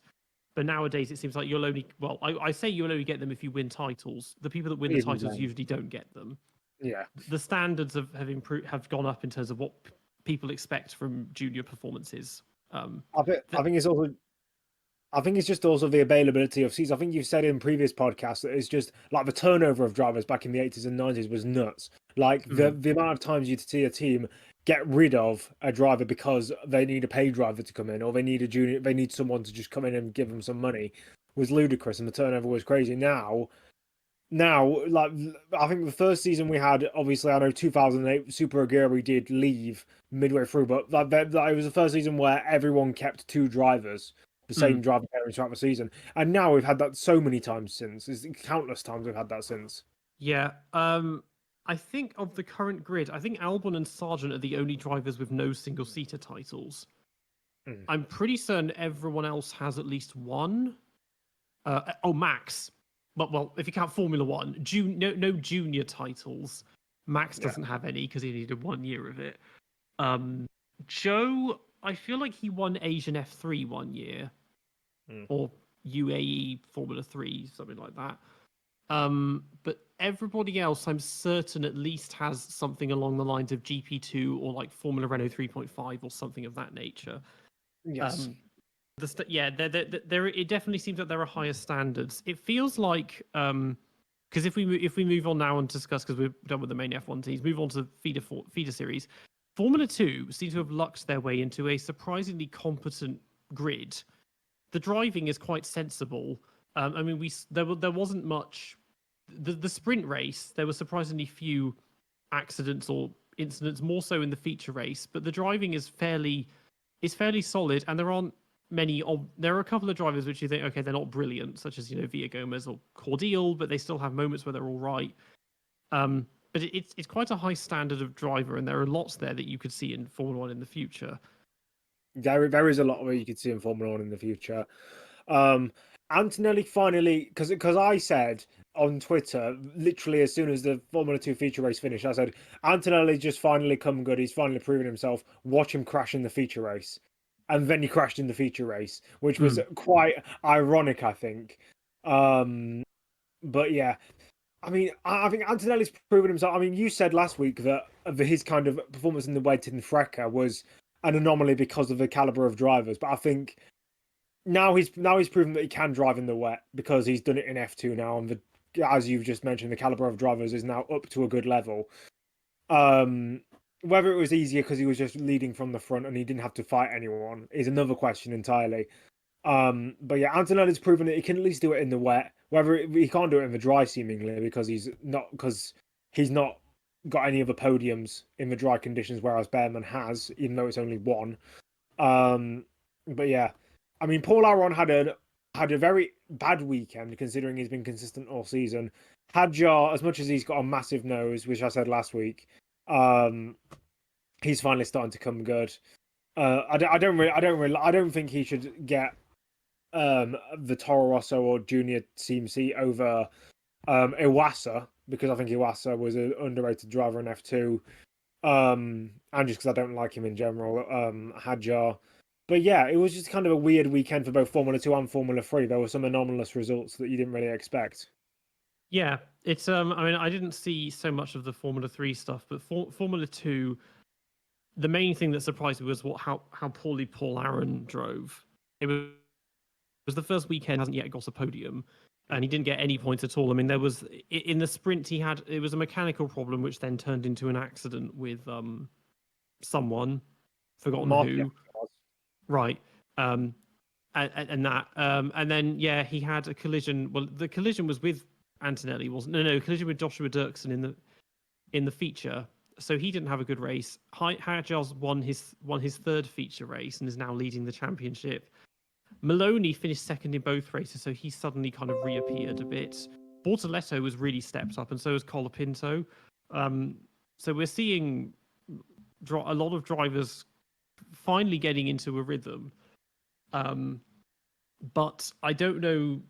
But nowadays it seems like you'll only, well, I say you'll only get them if you win titles. The people that win the titles usually don't get them. Yeah. The standards have improved, have gone up in terms of what people expect from junior performances. I think it's also. I think it's just also the availability of seats. I think you've said in previous podcasts that it's just like the turnover of drivers back in the 80s and 90s was nuts. Like the amount of times you'd see a team get rid of a driver because they need a paid driver to come in, or they need someone to just come in and give them some money, was ludicrous, and the turnover was crazy. Now, like I think the first season we had, obviously I know 2008 Super Aguri did leave midway through, but it was the first season where everyone kept 2 drivers. The same driver pairing throughout the season, and now we've had that so many times since. It's countless times we've had that since. Yeah, I think of the current grid, I think Albon and Sargeant are the only drivers with no single-seater titles. I'm pretty certain everyone else has at least one. Max, but well, if you count Formula One, no junior titles. Max doesn't have any because he needed 1 year of it. Joe, I feel like he won Asian F3 1 year, or UAE Formula 3, something like that. But everybody else, I'm certain, at least has something along the lines of GP2 or like Formula Renault 3.5 or something of that nature. Yes. It definitely seems that there are higher standards. It feels like because if we move on now and discuss, because we're done with the main F1 teams, move on to the feeder series. Formula 2 seems to have lucked their way into a surprisingly competent grid. The driving is quite sensible. I mean, there wasn't much. The sprint race, there were surprisingly few accidents or incidents, more so in the feature race. But the driving is fairly solid, and there aren't many. There are a couple of drivers which you think, okay, they're not brilliant, such as Villa Gomez or Cordial, but they still have moments where they're all right. But it's quite a high standard of driver, and there are lots there that you could see in Formula One in the future. There is a lot where you could see in Formula One in the future. Antonelli finally, because I said on Twitter, literally as soon as the Formula 2 feature race finished, I said, Antonelli just finally come good. He's finally proven himself. Watch him crash in the feature race. And then he crashed in the feature race, which was quite ironic, I think. But yeah. I mean, I think Antonelli's proven himself. I mean, you said last week that his kind of performance in the Wed in Freca was an anomaly because of the caliber of drivers. But I think now he's proven that he can drive in the wet because he's done it in F2 now. And as you've just mentioned, the caliber of drivers is now up to a good level. Whether it was easier because he was just leading from the front and he didn't have to fight anyone is another question entirely. But yeah, Antonelli's proven that he can at least do it in the wet. Whether he can't do it in the dry, seemingly, because he's not got any other podiums in the dry conditions, whereas Behrman has, even though it's only one. But yeah, I mean, Paul Aron had a very bad weekend considering he's been consistent all season. Hadjar, as much as he's got a massive nose, which I said last week, he's finally starting to come good. I don't think he should get the Toro Rosso or Junior Team seat over Iwasa, because I think Iwasa was an underrated driver in F2. And just because I don't like him in general, Hadjar. But yeah, it was just kind of a weird weekend for both Formula 2 and Formula 3. There were some anomalous results that you didn't really expect. Yeah, it's I mean, I didn't see so much of the Formula 3 stuff, but Formula 2, the main thing that surprised me was how poorly Paul Aaron drove. It was the first weekend, hasn't yet got a podium, and he didn't get any points at all. I mean, there was in the sprint it was a mechanical problem which then turned into an accident with someone, forgotten Martin, who. Right. And then he had a collision. Well, the collision was with Antonelli, wasn't? No, collision with Joshua Dirksen in the feature. So he didn't have a good race. Hadjar's won his third feature race and is now leading the championship. Maloney finished second in both races, so he suddenly kind of reappeared a bit. Bortoletto was really stepped up, and so was Colapinto. So we're seeing a lot of drivers finally getting into a rhythm. But I don't know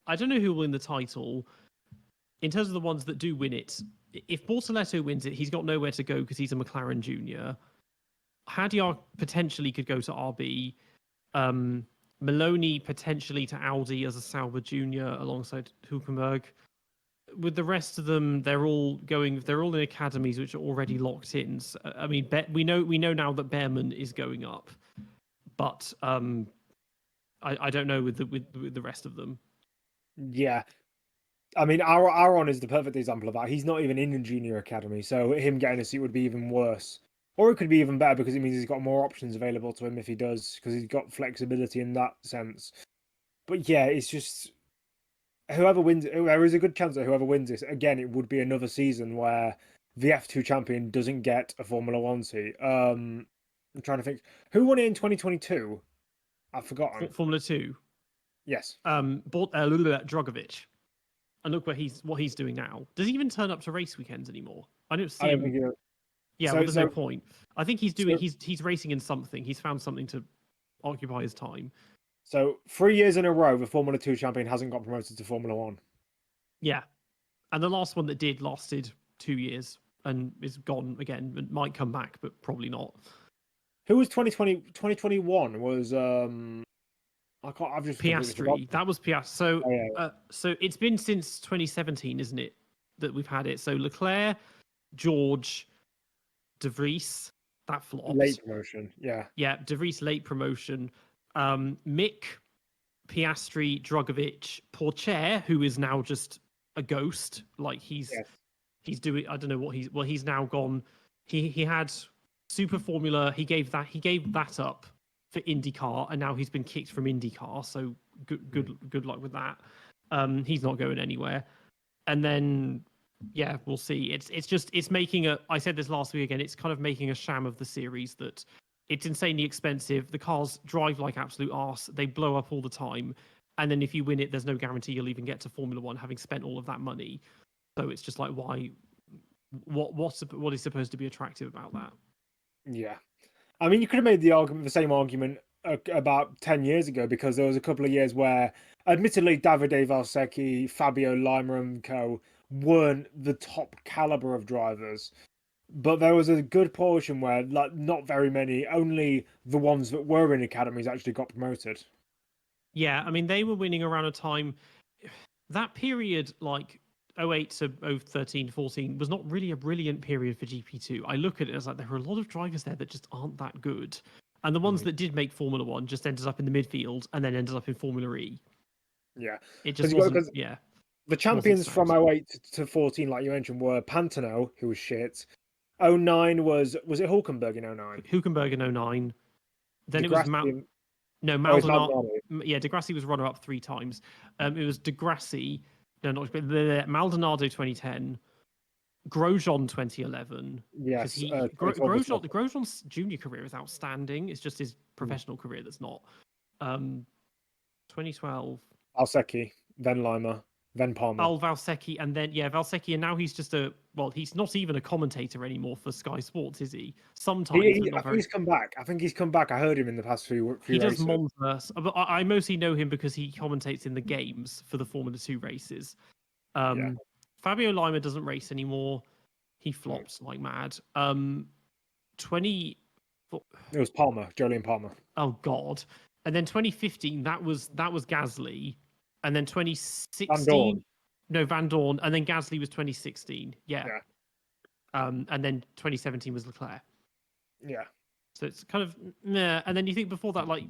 who will win the title. In terms of the ones that do win it, if Bortoletto wins it, he's got nowhere to go because he's a McLaren junior. Hadjar potentially could go to RB. Maloney potentially to Audi as a Sauber junior alongside Hülkenberg. With the rest of them, they're all in academies which are already locked in. So, I mean, we know now that Behrman is going up, but I don't know with the rest of them. Yeah. I mean, Aaron is the perfect example of that. He's not even in a junior academy, so him getting a seat would be even worse. Or it could be even better because it means he's got more options available to him if he does, because he's got flexibility in that sense. But yeah, it's just whoever wins, there is a good chance that whoever wins this, again, it would be another season where the F2 champion doesn't get a Formula 1 seat. I'm trying to think. Who won it in 2022? I've forgotten. Formula 2? Yes. Drogovic. And look what he's doing now. Does he even turn up to race weekends anymore? I don't see him. Yeah, there's no point. I think he's racing in something. He's found something to occupy his time. So 3 years in a row, the Formula 2 champion hasn't got promoted to Formula 1. Yeah. And the last one that did lasted 2 years and is gone again. It might come back, but probably not. Who was 2021 was I've just Piastri. That was Piastri. So it's been since 2017, isn't it, that we've had it? So Leclerc, George, De Vries, that flopped. Late promotion, yeah. Yeah, De Vries late promotion. Mick, Piastri, Drogovic, Pourchaire, who is now just a ghost. Like he's doing. I don't know what he's now gone. He had Super Formula. He gave that up for IndyCar, and now he's been kicked from IndyCar. So good luck with that. He's not going anywhere. And then we'll see. It's making I said this last week again. It's kind of making a sham of the series that it's insanely expensive. The cars drive like absolute arse. They blow up all the time. And then if you win it, there's no guarantee you'll even get to Formula One, having spent all of that money. So it's just like, why? What is supposed to be attractive about that? Yeah, I mean, you could have made the same argument about 10 years ago, because there was a couple of years where, admittedly, Davide Valsecchi, Fabio Lima and co weren't the top caliber of drivers. But there was a good portion where, like, not very many, only the ones that were in academies actually got promoted. Yeah, I mean, they were winning around a time, that period, like 08 to 013, 14, was not really a brilliant period for GP2. I look at it as like, there were a lot of drivers there that just aren't that good. And the ones that did make Formula One just ended up in the midfield and then ended up in Formula E. Yeah. It just wasn't, The champions from 08 to 14, like you mentioned, were Pantano, who was shit. 09 was it Hülkenberg in 09? Hülkenberg in 09. Then it was Maldonado. Yeah, Degrassi was runner-up 3 times. It was Degrassi, Maldonado 2010, Grosjean 2011. Yes, Grosjean's junior career is outstanding. It's just his professional career that's not. 2012. Valsecchi, then Lima, then Palmer. Valsecchi, and then Valsecchi, and now he's just he's not even a commentator anymore for Sky Sports, is he? Sometimes I think he's come back. I heard him in the past few He races. does Monza, but I mostly know him because he commentates in the games for the Formula 2 races. Fabio Lima doesn't race anymore. He flopped like mad. 20. It was Palmer, Jolyon Palmer. Oh God! And then 2015, that was Gasly, and then 2016, no, Van Dorn, and then Gasly was 2016. Yeah. And then 2017 was Leclerc. Yeah. So it's kind of meh. And then you think before that, like,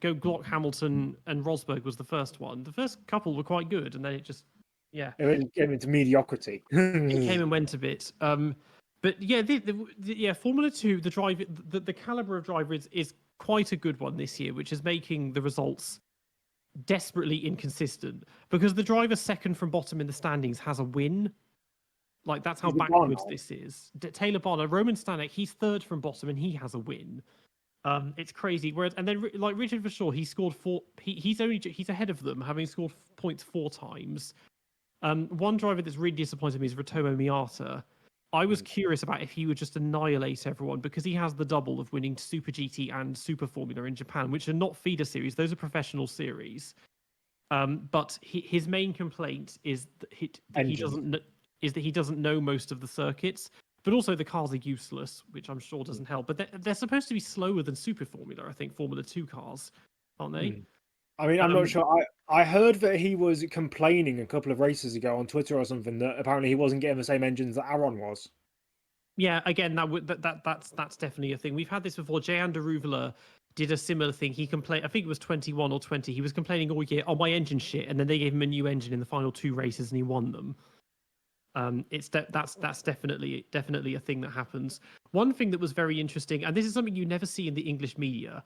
go Glock, Hamilton, and Rosberg was the first one. The first couple were quite good, and then it just, it came into mediocrity. it came and went a bit. But yeah, Formula 2, the caliber of driver is quite a good one this year, which is making the results desperately inconsistent because the driver second from bottom in the standings has a win. Like, that's how backwards this is. Taylor Barner, Roman Stanek, he's third from bottom and he has a win. It's crazy. Whereas, and then like Richard Verschoor, he scored four. He's ahead of them, having scored points 4 times. One driver that's really disappointed me is Ritomo Miata. I was curious about if he would just annihilate everyone because he has the double of winning Super GT and Super Formula in Japan, which are not feeder series; those are professional series. But his main complaint is that he doesn't know most of the circuits, but also the cars are useless, which I'm sure doesn't help. But they're supposed to be slower than Super Formula, I think, Formula 2 cars, aren't they? I mean, I'm not sure. I heard that he was complaining a couple of races ago on Twitter or something that apparently he wasn't getting the same engines that Aaron was. Yeah, again, that's definitely a thing. We've had this before. Jay Anderuvela did a similar thing. He complained, I think it was 21 or 20. He was complaining all year, oh, my engine shit, and then they gave him a new engine in the final 2 races and he won them. That's definitely a thing that happens. One thing that was very interesting, and this is something you never see in the English media,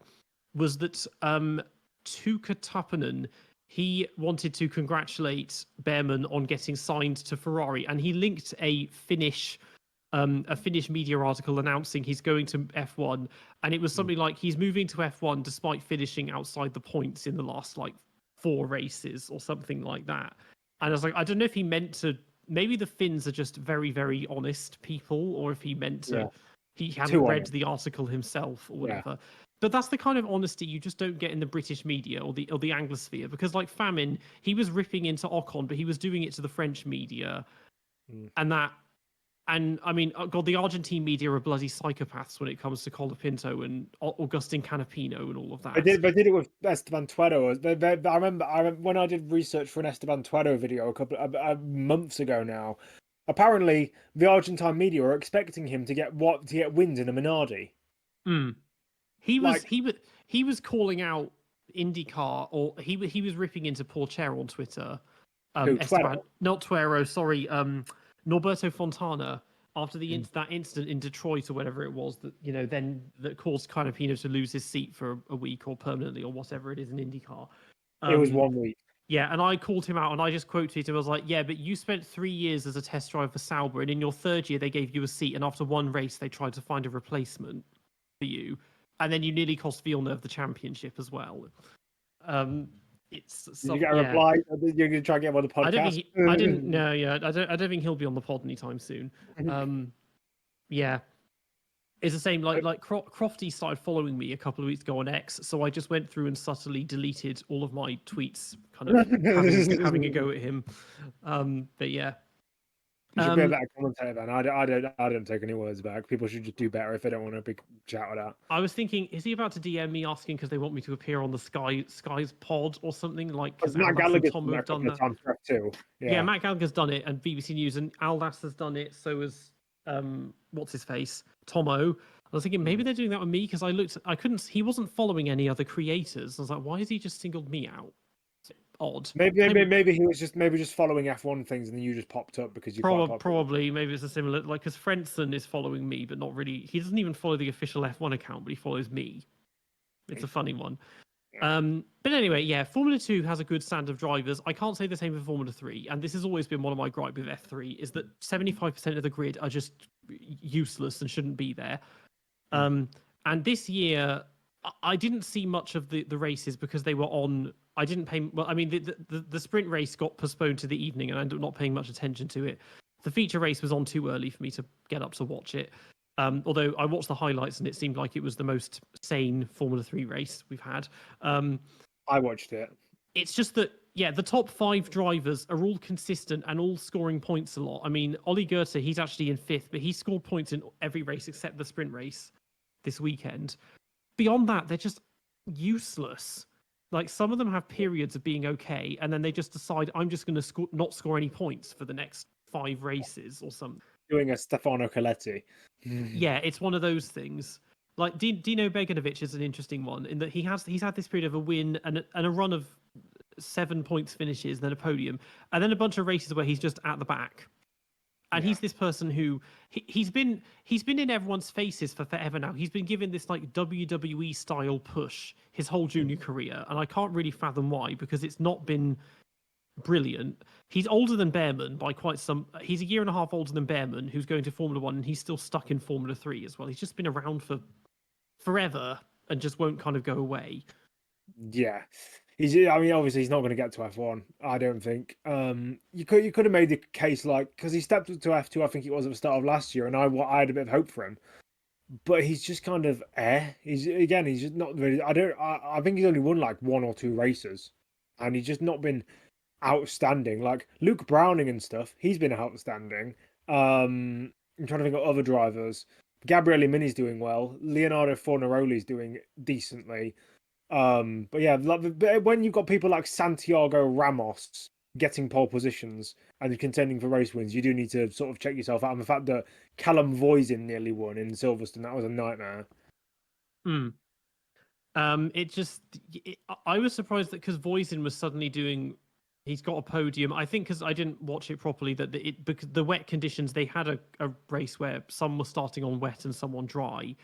was that Tuukka Tuppinen, he wanted to congratulate Behrman on getting signed to Ferrari, and he linked a Finnish media article announcing he's going to F1, and it was something like he's moving to F1 despite finishing outside the points in the last like 4 races or something like that. And I was like, I don't know if he meant to. Maybe the Finns are just very, very honest people, or if he meant to, he hadn't read the article himself or whatever. Yeah. But that's the kind of honesty you just don't get in the British media or the Anglosphere, because like Famine, he was ripping into Ocon, but he was doing it to the French media, and I mean, God, the Argentine media are bloody psychopaths when it comes to Colapinto and Augustin Canapino and all of that. They did it with Esteban Tuero. I remember when I did research for an Esteban Tuero video a couple of months ago now. Apparently, the Argentine media are expecting him to get wins in a Minardi. He was calling out IndyCar, or he was ripping into Paul Chair on Twitter. Esteban, not Tuero, sorry. Norberto Fontana, after that incident in Detroit or whatever it was that caused Canapino to lose his seat for a week or permanently or whatever it is in IndyCar. It was 1 week. Yeah, and I called him out and I just quoted him. I was like, yeah, but you spent 3 years as a test driver for Sauber, and in your 3rd year they gave you a seat, and after 1 race they tried to find a replacement for you, and then you nearly cost Villeneuve the championship as well. Did you get a reply? You're going to try and get him on the podcast? I don't think he'll be on the pod anytime soon. Yeah. It's the same, like Crofty started following me a couple of weeks ago on X, so I just went through and subtly deleted all of my tweets, kind of having a go at him. But yeah. You should be a better commentator, man. I don't take any words back. People should just do better if they don't want a big shout out. I was thinking, is he about to DM me asking because they want me to appear on the Sky's pod or something? Like, because Matt Gallagher's done that a couple of times too. Yeah, Matt Gallagher's done it, and BBC News, and Aldas has done it. So has what's his face, Tomo. I was thinking maybe they're doing that with me because he wasn't following any other creators. I was like, why has he just singled me out? Odd. Maybe he was just following F1 things, and then you just popped up because you probably maybe it's a similar, like, because Frenson is following me, but not really. He doesn't even follow the official F1 account, but he follows me. It's a funny one. But anyway, yeah, Formula 2 has a good stand of drivers. I can't say the same for Formula 3, and this has always been one of my gripes with F3, is that 75% of the grid are just useless and shouldn't be there. And this year, I didn't see much of the races because they were on. I didn't pay. Well, I mean, the sprint race got postponed to the evening, and I ended up not paying much attention to it. The feature race was on too early for me to get up to watch it. Although I watched the highlights, and it seemed like it was the most sane Formula 3 race we've had. I watched it. It's just that Yeah, the top 5 drivers are all consistent and all scoring points a lot. I mean, Ollie Goethe, he's actually in 5th, but he scored points in every race except the sprint race this weekend. Beyond that, they're just useless. Like, some of them have periods of being okay, and then they just decide, I'm just going to not score any points for the next 5 races or something. Doing a Stefano Coletti. Yeah, it's one of those things. Like, Dino Beganovic is an interesting one in that he's had this period of a win and a run of 7 points finishes, then a podium, and then a bunch of races where he's just at the back. And he's this person who he's been in everyone's faces for forever now. He's been given this like WWE style push his whole junior career, and I can't really fathom why, because it's not been brilliant. He's older than Behrman by quite some. He's a year and a half older than Behrman, who's going to Formula One, and he's still stuck in Formula 3 as well. He's just been around for forever and just won't kind of go away. Yeah. I mean, obviously, he's not going to get to F1. I don't think. You could have made the case like because he stepped up to F2. I think it was at the start of last year, and I had a bit of hope for him. But he's just kind of He's just not really. I think he's only won like 1 or 2 races, and he's just not been outstanding. Like Luke Browning and stuff, he's been outstanding. I'm trying to think of other drivers. Gabriele Mini's doing well. Leonardo Fornaroli's doing decently. But yeah, like, when you've got people like Santiago Ramos getting pole positions and contending for race wins, you do need to sort of check yourself out. And the fact that Callum Voisin nearly won in Silverstone, that was a nightmare. I was surprised that because Voisin was suddenly he's got a podium. I think because I didn't watch it properly, because the wet conditions, they had a race where some were starting on wet and some on dry.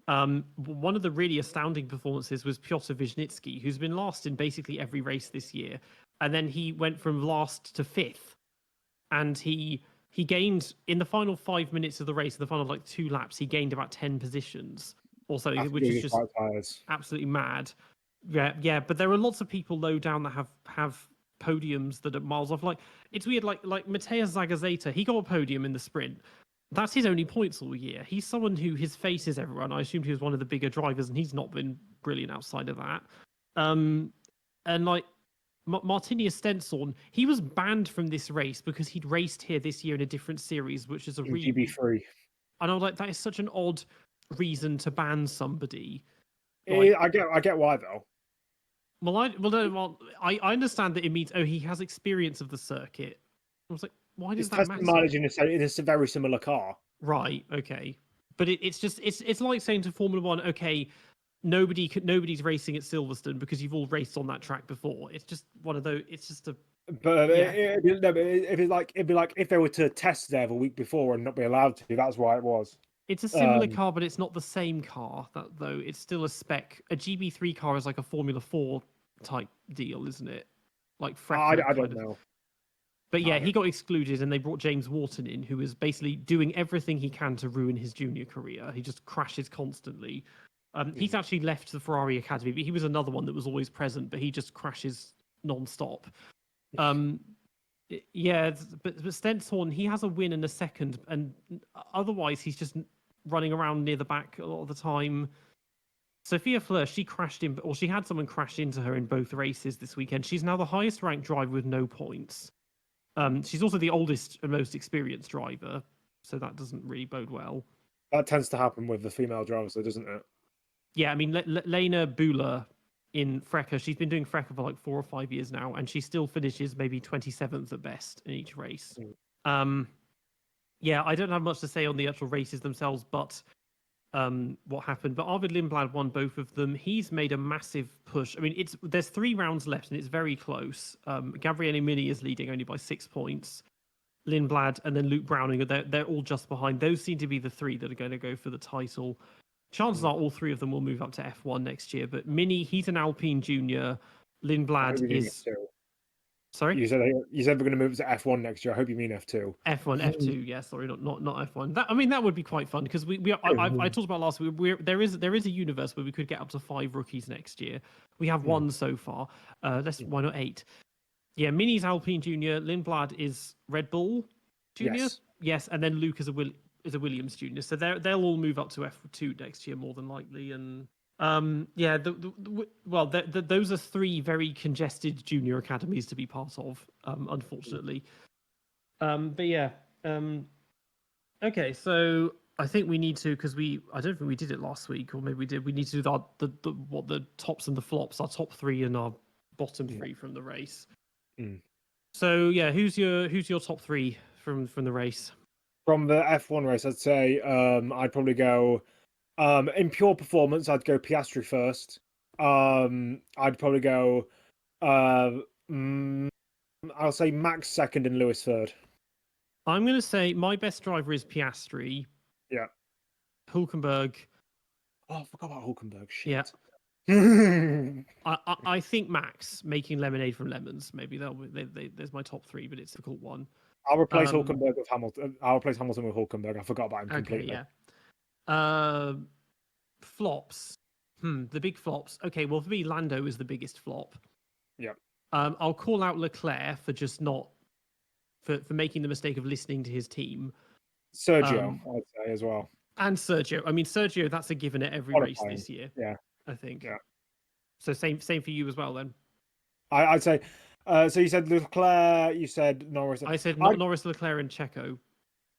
One of the really astounding performances was Piotr Wisnicki, who's been last in basically every race this year, and then he went from last to 5th, and he gained in the final 5 minutes of the race, in the final like 2 laps, he gained about 10 positions or something, which is just absolutely mad. Yeah, but there are lots of people low down that have podiums that are miles off. Like, it's weird, like Mateusz Zagazeta, he got a podium in the sprint. That's his only points all year. He's someone who his face is everyone. I assumed he was one of the bigger drivers, and he's not been brilliant outside of that. And like Martinius Stenson, he was banned from this race because he'd raced here this year in a different series, which is a GB3. And I was like, that is such an odd reason to ban somebody. Like, I get why though. I understand that it means he has experience of the circuit. I was like, why does that matter? Mileage in a very similar car. Right. Okay. But it's like saying to Formula One, okay, nobody's racing at Silverstone because you've all raced on that track before. It's just one of those. It's just a. But it'd be like if they were to test there the week before and not be allowed to. That's why it was. It's a similar car, but it's not the same car. Though it's still a spec. A GB3 car is like a Formula 4 type deal, isn't it? Like I don't know. But yeah, he got excluded, and they brought James Wharton in, who is basically doing everything he can to ruin his junior career. He just crashes constantly. He's actually left the Ferrari Academy, but he was another one that was always present, but he just crashes non-stop. Yeah, but Stenshorn, he has a win and a second, and otherwise he's just running around near the back a lot of the time. Sophia Fleur, she had someone crash into her in both races this weekend. She's now the highest ranked driver with no points. She's also the oldest and most experienced driver, so that doesn't really bode well. That tends to happen with the female drivers, though, doesn't it? Yeah, I mean, Lena Bühler in Frecker, she's been doing Frecker for like 4 or 5 years now, and she still finishes maybe 27th at best in each race. Yeah, I don't have much to say on the actual races themselves, but what happened. But Arvid Lindblad won both of them. He's made a massive push. I mean, there's 3 rounds left, and it's very close. Gabriele Mini is leading only by 6 points. Lindblad and then Luke Browning, they're all just behind. Those seem to be the 3 that are going to go for the title. Chances are all 3 of them will move up to F1 next year. But Mini, he's an Alpine junior. Lindblad is. Sorry? You said we're going to move to F1 next year. I hope you mean F2. F1, F2, yeah, sorry, not F1. That would be quite fun because I talked about last week. There is a universe where we could get up to 5 rookies next year. We have 1 so far. Why not 8? Yeah, Mini's Alpine Junior. Lindblad is Red Bull Junior. Yes, and then Luke is a Williams Junior. So they'll all move up to F2 next year more than likely. And Yeah, well, those are three very congested junior academies to be part of, unfortunately. But yeah, okay, so I think we need to, because I don't think we did it last week, or maybe we did. We need to do the tops and the flops, our top three and our bottom three from the race. So yeah, who's your top three from the race? From the F1 race, I'd say I'd probably go in pure performance. I'd go Piastri first. I'd probably go. I'll say Max second and Lewis third. I'm going to say my best driver is Piastri. Yeah. Hülkenberg. Oh, I forgot about Hülkenberg. Shit. Yeah. I think Max making lemonade from lemons. Maybe there's my top three, but it's a difficult one. I'll replace Hülkenberg with Hamilton. I'll replace Hamilton with Hülkenberg. I forgot about him completely. Okay, yeah. Flops. The big flops. Okay, well for me, Lando is the biggest flop. Yeah. I'll call out Leclerc for just not for making the mistake of listening to his team. Sergio, I'd say as well. And Sergio. I mean, Sergio, that's a given at every race this year. Yeah. I think. Yeah. So same for you as well then. I'd say. So you said Leclerc. You said Norris. I said Norris, Leclerc, and Checo.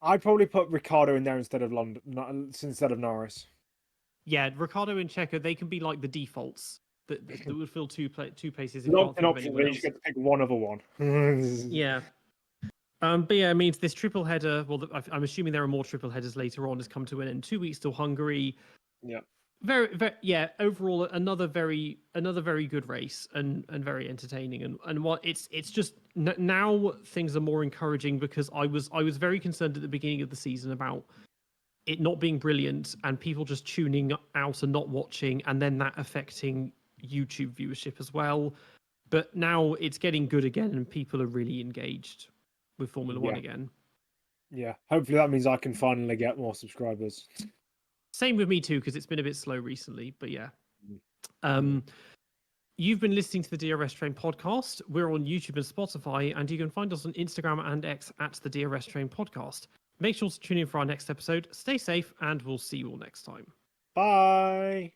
I'd probably put Ricciardo in there instead of Norris. Yeah, Ricciardo and Checo, they can be like the defaults that would fill two places. Not an option. You just get to pick one other one. Yeah. But yeah, it means this triple header. Well, I'm assuming there are more triple headers later on. Has come to an end. 2 weeks till Hungary. Yeah. Very, yeah. Overall, another very good race and very entertaining. And what it's just now things are more encouraging because I was very concerned at the beginning of the season about it not being brilliant and people just tuning out and not watching, and then that affecting YouTube viewership as well. But now it's getting good again, and people are really engaged with Formula One again. Yeah. Hopefully that means I can finally get more subscribers. Same with me too, because it's been a bit slow recently. But yeah. You've been listening to the DRS Train podcast. We're on YouTube and Spotify, and you can find us on Instagram and X at the DRS Train podcast. Make sure to tune in for our next episode. Stay safe, and we'll see you all next time. Bye.